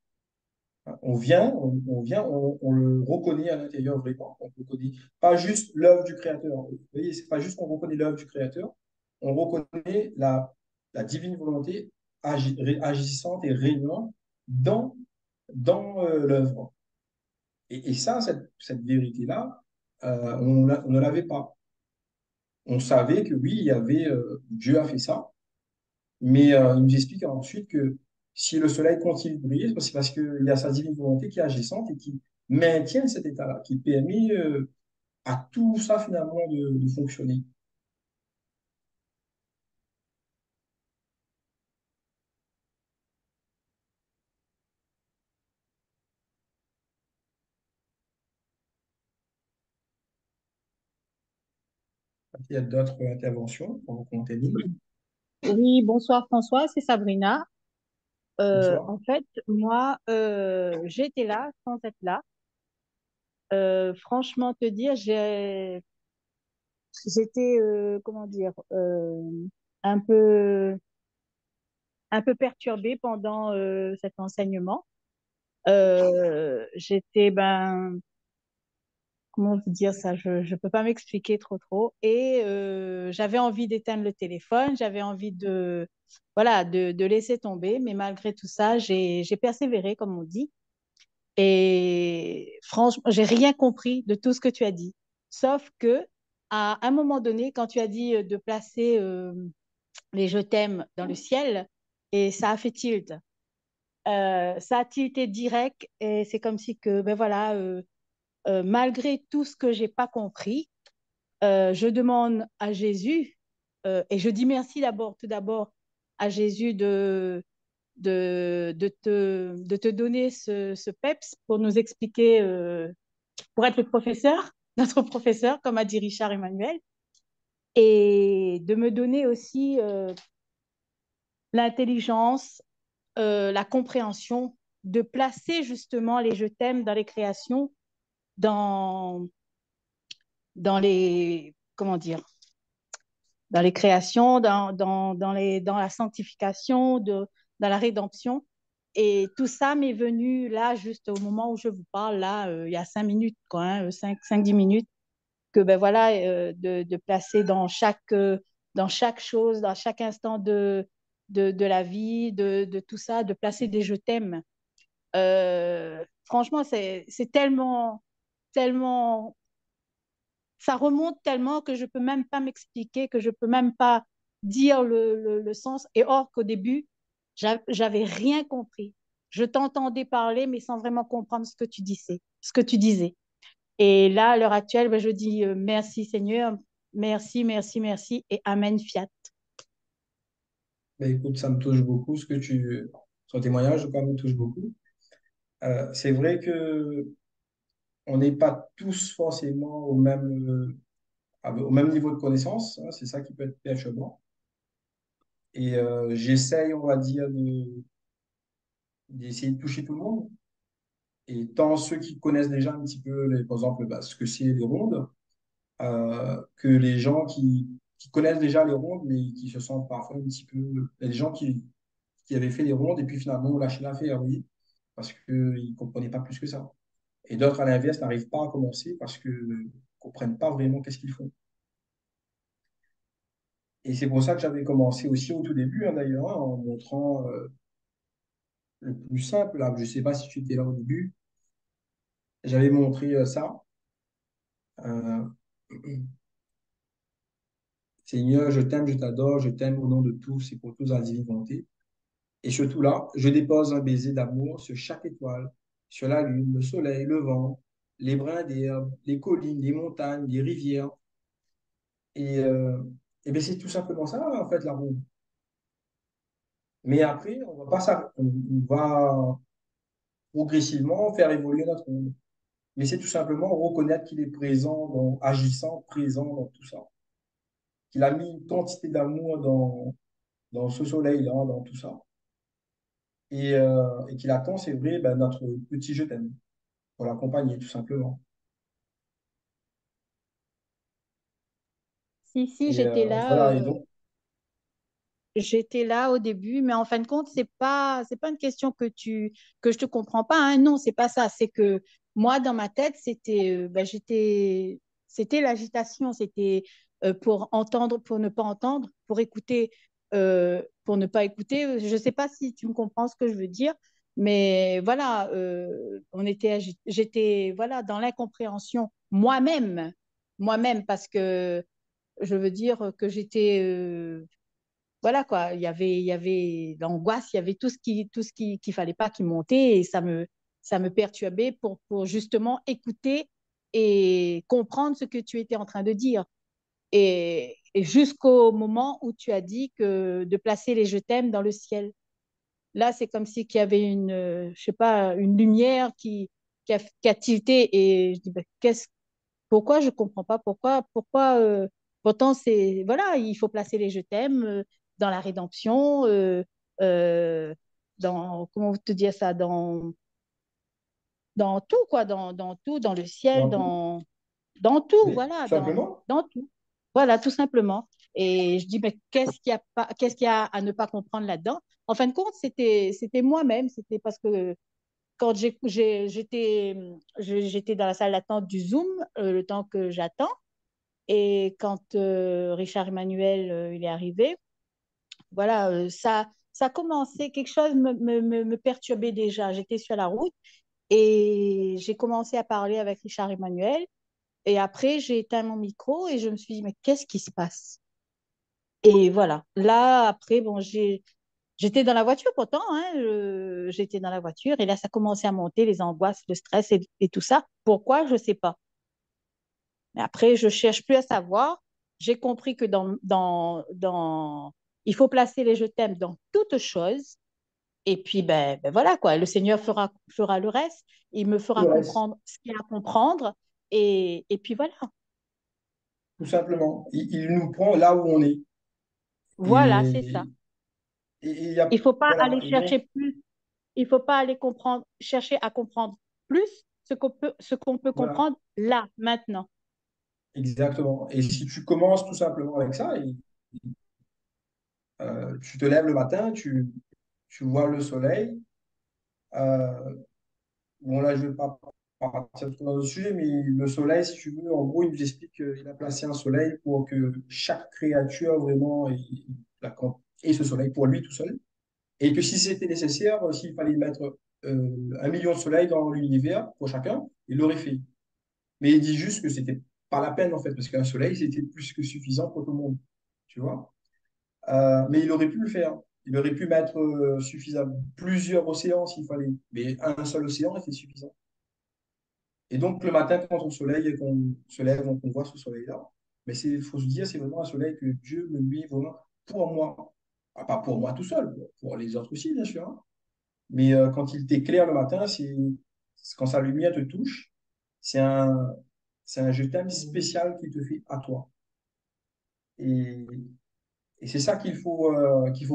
hein, on le reconnaît à l'intérieur vraiment, on reconnaît pas juste l'œuvre du Créateur. Vous voyez, c'est pas juste qu'on reconnaît l'œuvre du Créateur, on reconnaît la divine volonté agissante et régnant dans l'œuvre. Et ça, cette vérité-là, on ne l'avait pas. On savait que oui, il y avait, Dieu a fait ça, mais il nous explique ensuite que si le soleil continue de briller, c'est parce qu'il y a sa divine volonté qui est agissante et qui maintient cet état-là, qui permet à tout ça finalement de fonctionner. Il y a d'autres interventions pour vous contenir. Oui, bonsoir François, c'est Sabrina. Bonsoir. En fait, moi, j'étais là sans être là. Franchement, te dire, j'étais, comment dire, un peu, un peu perturbée pendant cet enseignement. J'étais, comment vous dire ça, je peux pas m'expliquer trop. Et j'avais envie d'éteindre le téléphone, j'avais envie voilà, de laisser tomber, mais malgré tout ça, j'ai persévéré, comme on dit. Et franchement, j'ai rien compris de tout ce que tu as dit. Sauf que, à un moment donné, quand tu as dit de placer les je t'aime dans le ciel, et ça a fait tilt. Ça a tilté direct, et c'est comme si que, ben voilà, malgré tout ce que j'ai pas compris, je demande à Jésus, et je dis merci d'abord, tout d'abord à Jésus de te donner ce PEPS pour nous expliquer, pour être le professeur, notre professeur, comme a dit Richard Emmanuel, et de me donner aussi l'intelligence, la compréhension de placer justement les je t'aime dans les créations, dans, dans les, comment dire, dans les créations, dans la sanctification, dans la rédemption. Et tout ça m'est venu là, juste au moment où je vous parle, là, il y a 5 minutes, quoi, hein, 10 minutes, que ben voilà, de placer dans chaque chose, dans chaque instant de la vie, de tout ça, de placer des je t'aime. Franchement, c'est tellement ça remonte tellement que je peux même pas m'expliquer, que je peux même pas dire le sens. Et or qu'au début, j'avais rien compris. Je t'entendais parler, mais sans vraiment comprendre ce que tu disais, ce que tu disais. Et là, à l'heure actuelle, ben, je dis merci Seigneur, merci et Amen Fiat. Mais écoute, ça me touche beaucoup son témoignage, quand même, me touche beaucoup. C'est vrai que on n'est pas tous forcément au même niveau de connaissance, hein, c'est ça qui peut être perturbant. Et j'essaye, on va dire, d'essayer de toucher tout le monde. Et tant ceux qui connaissent déjà un petit peu, par exemple, ce que c'est les rondes, que les gens qui connaissent déjà les rondes, mais qui se sentent parfois un petit peu. Il y a des gens qui avaient fait les rondes et puis finalement ont lâché l'affaire, oui, parce qu'ils ne comprenaient pas plus que ça. Et d'autres, à l'inverse, n'arrivent pas à commencer parce qu'ils ne comprennent pas vraiment qu'est-ce qu'ils font. Et c'est pour ça que j'avais commencé aussi au tout début, hein, d'ailleurs, hein, en montrant. Le plus simple, là, je ne sais pas si tu étais là au début, j'avais montré ça. Euh, Seigneur, je t'aime, je t'adore, je t'aime au nom de tous et pour tous dans la divine volonté. Et surtout là, je dépose un baiser d'amour sur chaque étoile, sur la lune, le soleil, le vent, les brins d'herbe, les collines, les montagnes, les rivières. Et, euh, et bien, c'est tout simplement ça, en fait, la ronde. Mais après, on va pas on va progressivement faire évoluer notre ronde. Mais c'est tout simplement reconnaître qu'il est présent, agissant, présent dans tout ça. Qu'il a mis une quantité d'amour dans ce soleil-là, dans tout ça. Et qu'il attend, c'est vrai, ben, notre petit je t'aime pour l'accompagner, tout simplement. Si, Et voilà, et donc, j'étais là au début, mais en fin de compte, c'est pas une question que je te comprends pas, hein. Non, c'est pas ça. C'est que moi, dans ma tête, c'était l'agitation. C'était pour entendre, pour ne pas entendre, pour écouter, pour ne pas écouter. Je sais pas si tu me comprends ce que je veux dire, mais voilà, j'étais voilà dans l'incompréhension moi-même, parce que je veux dire que j'étais voilà quoi, il y avait l'angoisse, il y avait tout ce qui qu'il fallait pas qui montait et ça me perturbait pour justement écouter et comprendre ce que tu étais en train de dire. Et jusqu'au moment où tu as dit que de placer les je t'aime dans le ciel. Là, c'est comme si qu'il y avait une, je sais pas, une lumière qui a tilté et je dis, ben, pourquoi je comprends pas pourquoi pourtant c'est voilà il faut placer les je t'aime dans la rédemption euh, dans comment te dire ça dans tout quoi dans tout dans le ciel dans tout, dans tout oui, voilà tout simplement. dans tout voilà tout simplement et je dis mais qu'est-ce qu'il y a à ne pas comprendre là-dedans en fin de compte c'était moi-même c'était parce que quand j'étais dans la salle d'attente du Zoom, le temps que j'attends, et quand Richard Emmanuel il est arrivé, voilà, ça a commencé, quelque chose me perturbait déjà. J'étais sur la route et j'ai commencé à parler avec Richard Emmanuel. Et après, j'ai éteint mon micro et je me suis dit, mais qu'est-ce qui se passe? Et voilà, là, après, bon, j'étais dans la voiture pourtant, hein, j'étais dans la voiture et là, ça commençait à monter, les angoisses, le stress et tout ça. Pourquoi? Je ne sais pas. Mais après, je cherche plus à savoir. J'ai compris que il faut placer les je t'aime dans toute chose. Et puis, ben voilà, quoi. Le Seigneur fera le reste. Il me Tout fera le reste, comprendre ce qu'il y a à comprendre. Et puis voilà. tout simplement. Il nous prend là où on est. Voilà, c'est ça. Et il y a, Il faut pas voilà, aller et donc, chercher plus. Il faut pas aller comprendre, chercher à comprendre plus ce qu'on peut voilà, comprendre là, maintenant. exactement. Et si tu commences tout simplement avec ça, tu te lèves le matin, tu vois le soleil. euh, Bon, là, je ne vais pas partir trop dans le sujet, mais le soleil, si tu veux, en gros, il nous explique qu'il a placé un soleil pour que chaque créature vraiment ait ce soleil pour lui tout seul. Et que si c'était nécessaire, s'il fallait mettre 1 million de soleils dans l'univers pour chacun, il l'aurait fait. Mais il dit juste que c'était pas la peine, en fait, parce qu'un soleil, c'était plus que suffisant pour tout le monde. Tu vois? Mais il aurait pu le faire. Il aurait pu mettre suffisamment plusieurs océans s'il fallait. Mais un seul océan était suffisant. Et donc, le matin, quand on soleil et qu'on se lève, on voit ce soleil-là. Mais il faut se dire, c'est vraiment un soleil que Dieu me met vraiment pour moi. Ah, pas pour moi tout seul, pour les autres aussi, bien sûr, hein. Mais quand il t'éclaire le matin, quand sa lumière te touche, c'est un, c'est un je t'aime spécial qui te fait à toi. Et, et c'est ça qu'il faut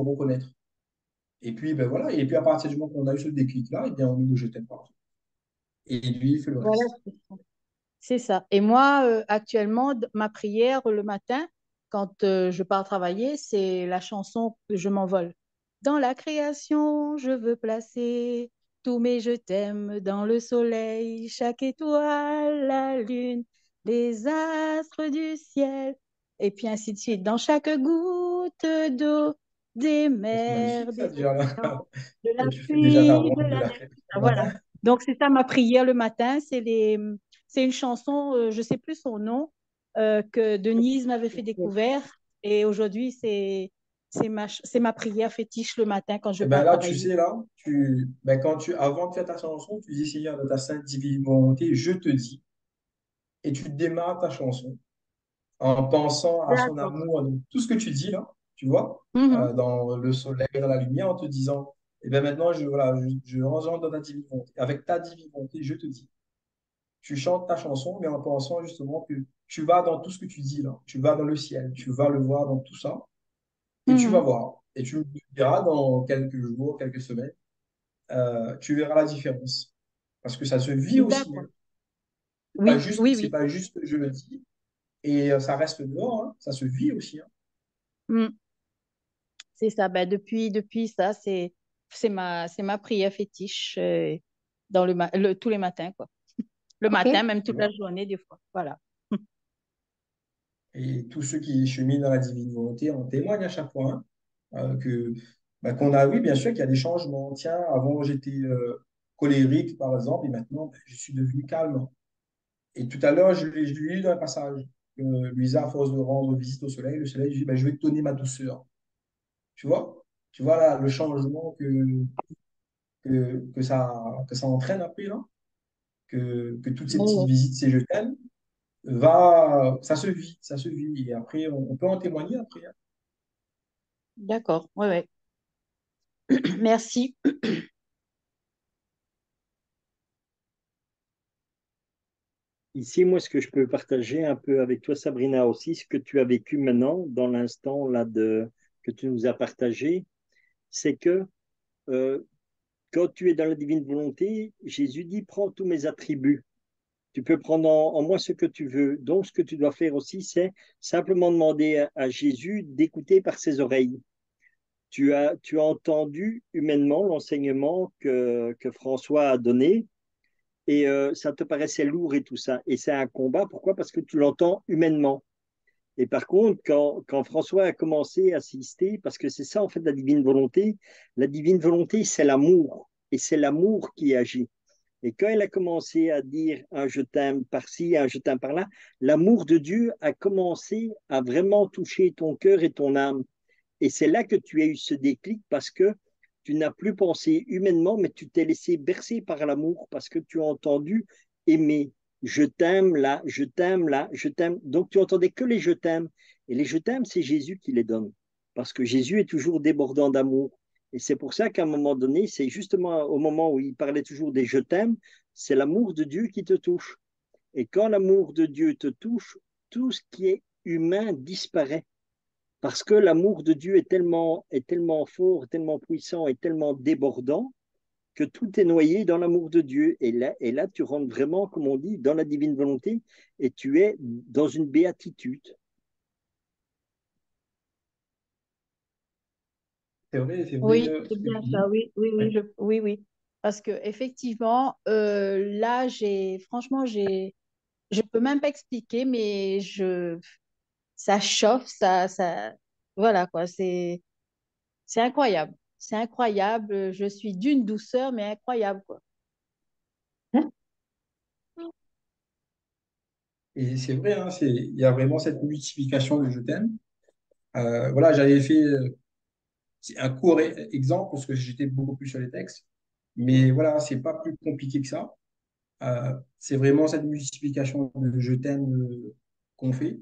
reconnaître. Et puis, ben voilà. Et puis, à partir du moment qu'on a eu ce déclic-là, eh bien, on met le je t'aime partout. Et lui, il fait le Voilà, reste. c'est ça. Et moi, actuellement, ma prière le matin, quand je pars travailler, c'est la chanson que je m'envole. Dans la création, je veux placer tous mes je t'aime dans le soleil, chaque étoile, la lune, les astres du ciel, et puis ainsi de suite. Dans chaque goutte d'eau, des C'est mers, magnifique ça des déjà là. océans, de la Et tu fais déjà ta pluie, de ronde de la la neige. fête Ah, le voilà. matin. Donc, c'est ça ma prière le matin. C'est une chanson, je ne sais plus son nom, que Denise m'avait fait découvrir. Et aujourd'hui, c'est ma prière fétiche le matin quand je Et pars bien là, tu travailler. sais, là, avant de faire ta chanson, tu dis Seigneur, de ta sainte divine volonté, je te dis, et tu démarres ta chanson en pensant à son D'accord. amour, donc tout ce que tu dis là, tu vois, Mhm. dans le soleil, dans la lumière, en te disant, et bien maintenant, voilà, je rentre dans ta divine volonté. Avec ta divine volonté, je te dis. Tu chantes ta chanson, mais en pensant justement que tu vas dans tout ce que tu dis là. Tu vas dans le ciel, tu vas le voir dans tout ça, et tu vas Mhm. voir. Et tu me diras dans quelques jours, quelques semaines, tu verras la différence. Parce que ça se vit aussi, D'accord. hein. Oui, oui, C'est oui. pas juste je le dis et ça reste dehors, hein. Ça se vit aussi, hein. Mm. C'est ça. Ben, depuis ça, c'est ma prière fétiche tous les matins, quoi. Le Ok. matin, même Tu toute la vois. journée, des fois. Voilà. Et tous ceux qui cheminent dans la divine volonté en témoignent à chaque fois, hein, qu'on a, oui, bien sûr qu'il y a des changements. Tiens, avant j'étais colérique, par exemple, et maintenant ben, je suis devenu calme. Et tout à l'heure, je l'ai lu dans un passage. Luisa, à force de rendre visite au soleil, le soleil dit ben, je vais te donner ma douceur. Tu vois? Tu vois là, le changement que ça entraîne après, là, que toutes ces Oui, petites oui. visites, ces je t'aime, ça se vit, ça se vit. Et après, on peut en témoigner après, hein. D'accord. Oui, oui. Merci. Ici, moi, ce que je peux partager un peu avec toi, Sabrina, aussi, ce que tu as vécu maintenant, dans l'instant là que tu nous as partagé, c'est que euh, quand tu es dans la divine volonté, Jésus dit, prends tous mes attributs. Tu peux prendre en moi ce que tu veux. Donc, ce que tu dois faire aussi, c'est simplement demander à Jésus d'écouter par ses oreilles. Tu as entendu humainement l'enseignement que François a donné et ça te paraissait lourd et tout ça. Et c'est un combat. Pourquoi? Parce que tu l'entends humainement. Et par contre, quand François a commencé à assister, parce que c'est ça en fait la divine volonté, c'est l'amour. Et c'est l'amour qui agit. Et quand elle a commencé à dire un je t'aime par-ci, un je t'aime par-là, l'amour de Dieu a commencé à vraiment toucher ton cœur et ton âme. Et c'est là que tu as eu ce déclic parce que tu n'as plus pensé humainement, mais tu t'es laissé bercer par l'amour parce que tu as entendu aimer. Je t'aime là, je t'aime là, je t'aime. Donc tu entendais que les je t'aime. Et les je t'aime, c'est Jésus qui les donne. Parce que Jésus est toujours débordant d'amour. Et c'est pour ça qu'à un moment donné, c'est justement au moment où il parlait toujours des je t'aime, c'est l'amour de Dieu qui te touche. Et quand l'amour de Dieu te touche, tout ce qui est humain disparaît. Parce que l'amour de Dieu est tellement fort, tellement puissant et tellement débordant que tout est noyé dans l'amour de Dieu. Et là, tu rentres vraiment, comme on dit, dans la divine volonté et tu es dans une béatitude. C'est vrai Oui, c'est ce que bien tu ça. dis. Oui, oui, oui, Ouais. oui, oui. Parce que effectivement, là, franchement, je peux même pas expliquer, mais ça chauffe, voilà quoi. C'est incroyable. C'est incroyable. Je suis d'une douceur, mais incroyable quoi. Hein. Et c'est vrai, hein, il y a vraiment cette multiplication de je t'aime. Voilà, j'avais fait c'est un court exemple parce que j'étais beaucoup plus sur les textes. Mais voilà, c'est pas plus compliqué que ça. C'est vraiment cette multiplication de je t'aime qu'on fait.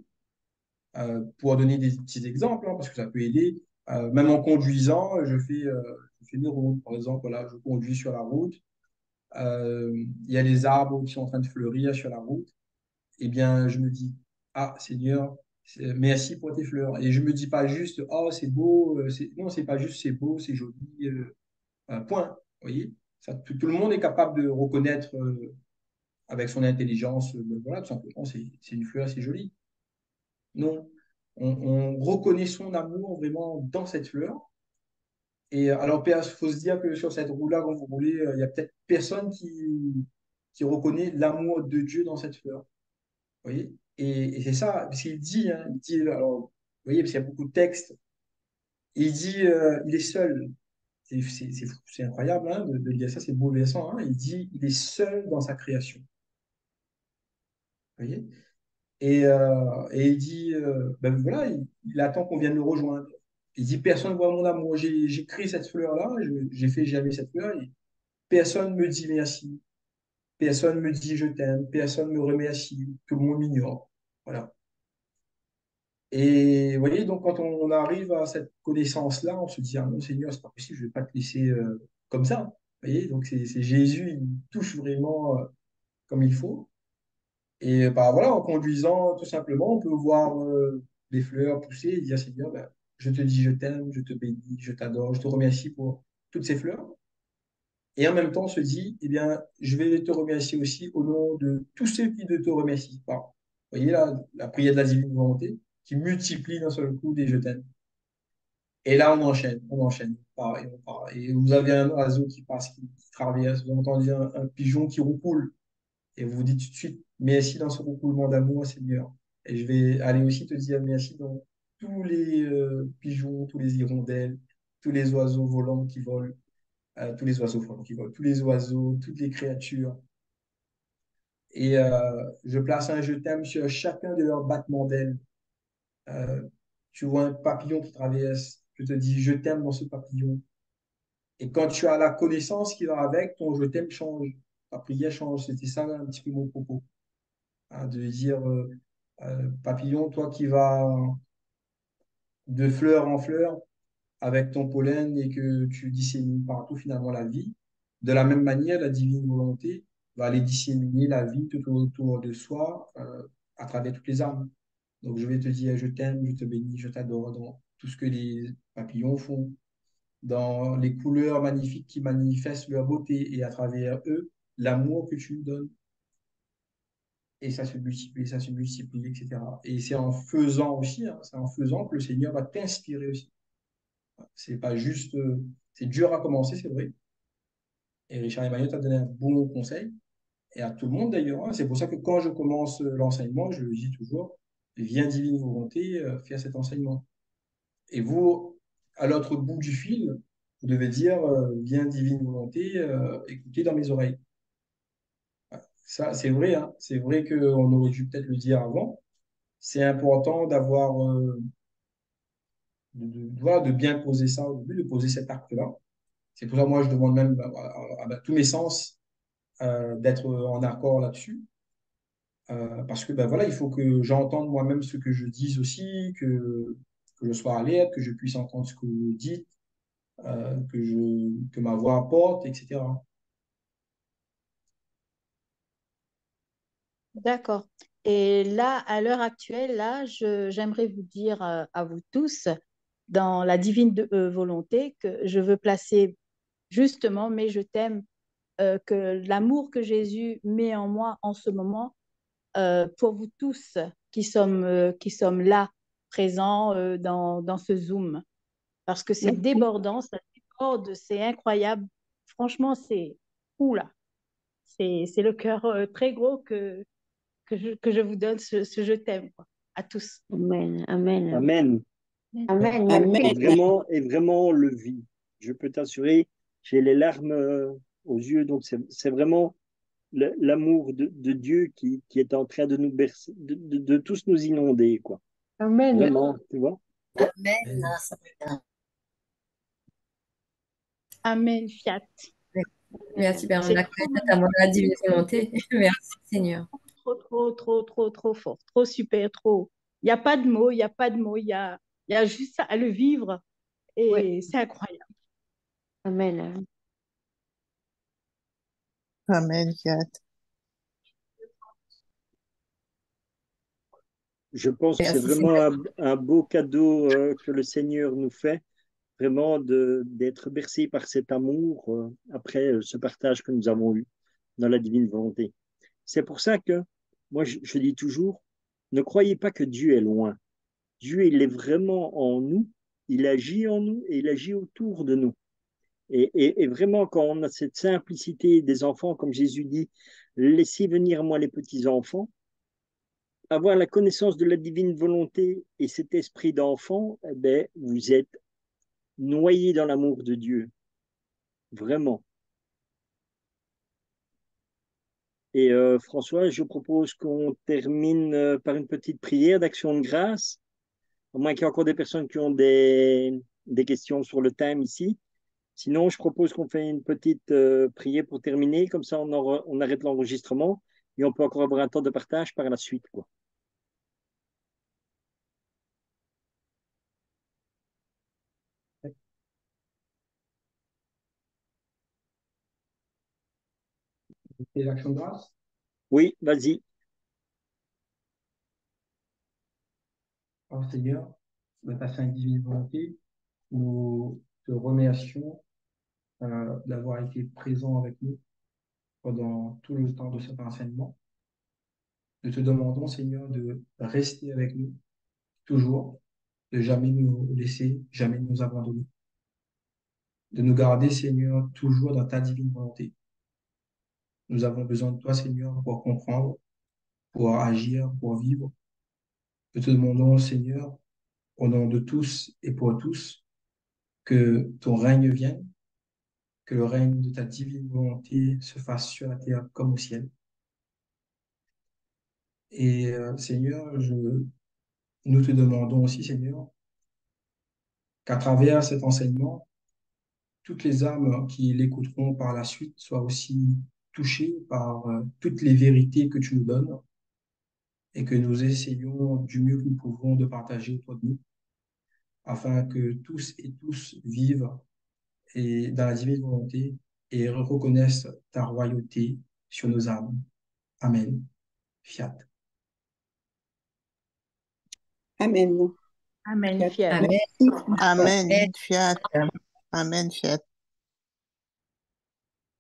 Pour donner des petits exemples, hein, parce que ça peut aider. Même en conduisant, je fais mes routes. Par exemple, voilà, je conduis sur la route. Il y a des arbres qui sont en train de fleurir sur la route. Eh bien, je me dis, ah Seigneur, merci pour tes fleurs. Et je me dis pas juste, oh c'est beau, non, c'est pas juste c'est beau, c'est joli, point. Vous voyez, ça, tout le monde est capable de reconnaître avec son intelligence, ben voilà, tout simplement, c'est une fleur, c'est joli. Non, on reconnaît son amour vraiment dans cette fleur. Et alors, il faut se dire que sur cette roue-là, quand vous roulez, il y a peut-être personne qui reconnaît l'amour de Dieu dans cette fleur. Vous voyez? Et c'est ça, parce qu'il dit, hein, il dit, alors, vous voyez, parce qu'il y a beaucoup de textes, Il dit, il est seul. C'est incroyable hein, de lire ça, c'est bouleversant. Hein. Il dit, il est seul dans sa création. Vous voyez? Et il dit, ben voilà, il attend qu'on vienne le rejoindre. Il dit, personne ne voit mon amour. J'ai créé cette fleur-là, j'ai fait germer cette fleur. Et personne ne me dit merci. Personne ne me dit je t'aime. Personne ne me remercie. Tout le monde m'ignore. Voilà. Et vous voyez, donc quand on arrive à cette connaissance-là, on se dit, ah non, Seigneur, c'est pas possible, je ne vais pas te laisser comme ça. Vous voyez, donc c'est Jésus, il touche vraiment comme il faut. Et bah, voilà, en conduisant, tout simplement, on peut voir les fleurs pousser et dire, Seigneur, ben, je te dis, je t'aime, je te bénis, je t'adore, je te remercie pour toutes ces fleurs. Et en même temps, on se dit, eh bien, je vais te remercier aussi au nom de tous ceux qui ne te remercient pas. Vous voyez là, la prière de la divine volonté qui multiplie d'un seul coup des je t'aime. Et là, on enchaîne. Pareil, on part. Et vous avez un oiseau qui passe, qui traverse, vous entendez un pigeon qui roucoule. Et vous vous dites tout de suite, merci dans ce roucoulement d'amour, Seigneur. Et je vais aller aussi te dire merci dans tous les pigeons, tous les hirondelles, tous les oiseaux volants qui volent, tous les oiseaux volants qui volent, tous les oiseaux, toutes les créatures. Et je place un je t'aime sur chacun de leurs battements d'ailes. Euh, Tu vois un papillon qui traverse, je te dis je t'aime dans ce papillon. Et quand tu as la connaissance qui va avec, ton je t'aime change. Ta prière change. C'était ça un petit peu mon propos. Hein, de dire papillon, toi qui vas de fleur en fleur avec ton pollen et que tu dissémines partout finalement la vie, de la même manière, la divine volonté va aller disséminer la vie tout autour de soi à travers toutes les âmes. Donc je vais te dire je t'aime, je te bénis, je t'adore dans tout ce que les papillons font, dans les couleurs magnifiques qui manifestent leur beauté et à travers eux, l'amour que tu nous donnes. Et ça se multiplie, etc. Et c'est en faisant aussi, hein, c'est en faisant que le Seigneur va t'inspirer aussi. C'est pas juste, c'est dur à commencer, c'est vrai. Et Richard Emmanuel t'a donné un bon conseil, et à tout le monde d'ailleurs. Hein. C'est pour ça que quand je commence l'enseignement, je le dis toujours, viens divine volonté, faire cet enseignement. Et vous, à l'autre bout du fil, vous devez dire, viens divine volonté, écoutez dans mes oreilles. Ça, c'est vrai, hein. C'est vrai qu'on aurait dû peut-être le dire avant. C'est important d'avoir voilà, de bien poser ça au début, de poser cet acte-là. C'est pour ça que moi, je demande même à tous mes sens d'être en accord là-dessus. Parce que ben, voilà, il faut que j'entende moi-même ce que je dis aussi, que je sois alerte, que je puisse entendre ce que vous dites, que ma voix apporte, etc. D'accord. Et là, à l'heure actuelle, là, j'aimerais vous dire à vous tous, dans la divine volonté, que je veux placer justement, mais je t'aime, que l'amour que Jésus met en moi en ce moment, pour vous tous qui sommes là, présents dans ce Zoom, parce que c'est Merci. débordant, ça déborde, c'est incroyable. Franchement, c'est fou là. C'est le cœur très gros que je vous donne ce je t'aime, quoi, à tous. Amen, amen, Amen. amen. Et Amen. Merci. vraiment, on le vit. Je peux t'assurer, j'ai les larmes aux yeux, donc c'est vraiment l'amour de Dieu qui est en train de nous bercer, de tous nous inonder, quoi. Amen. Vraiment, tu vois. Amen. Amen, fiat. Merci, Père. On C'est a trop totalement magnifique, la divine volonté. Merci, Seigneur. trop, trop, trop, trop, trop fort, trop super, trop. Il n'y a pas de mots, il n'y a pas de mots, il y a juste à le vivre Oui, et c'est incroyable. amen. Amen, Fiat. Je pense que c'est Merci, vraiment Seigneur. un beau cadeau que le Seigneur nous fait, vraiment d'être bercé par cet amour après ce partage que nous avons eu dans la divine volonté. C'est pour ça que moi, je dis toujours, ne croyez pas que Dieu est loin. Dieu, il est vraiment en nous, il agit en nous et il agit autour de nous. Et vraiment, quand on a cette simplicité des enfants, comme Jésus dit, laissez venir moi les petits enfants, avoir la connaissance de la divine volonté et cet esprit d'enfant, eh ben, vous êtes noyés dans l'amour de Dieu, vraiment. Et François, je propose qu'on termine par une petite prière d'action de grâce, à moins qu'il y ait encore des personnes qui ont des questions sur le thème ici. Sinon, je propose qu'on fait une petite prière pour terminer, comme ça on arrête l'enregistrement et on peut encore avoir un temps de partage par la suite, quoi. Et l'action de grâce. Oui, vas-y. Alors, Seigneur, de ta sainte divine volonté, nous te remercions d'avoir été présent avec nous pendant tout le temps de cet enseignement. Nous te demandons, Seigneur, de rester avec nous toujours, de jamais nous laisser, jamais nous abandonner, de nous garder, Seigneur, toujours dans ta divine volonté. Nous avons besoin de toi, Seigneur, pour comprendre, pour agir, pour vivre. Nous te demandons, Seigneur, au nom de tous et pour tous, que ton règne vienne, que le règne de ta divine volonté se fasse sur la terre comme au ciel. Et Seigneur, nous te demandons aussi, Seigneur, qu'à travers cet enseignement, toutes les âmes qui l'écouteront par la suite soient aussi touchées par toutes les vérités que tu nous donnes et que nous essayons du mieux que nous pouvons de partager autour de nous, afin que tous et tous vivent et dans la divine volonté et reconnaissent ta royauté sur nos âmes. Amen. Fiat. Amen. Amen. Fiat. Fiat. Amen. Merci. Amen. Fiat. Amen. Fiat.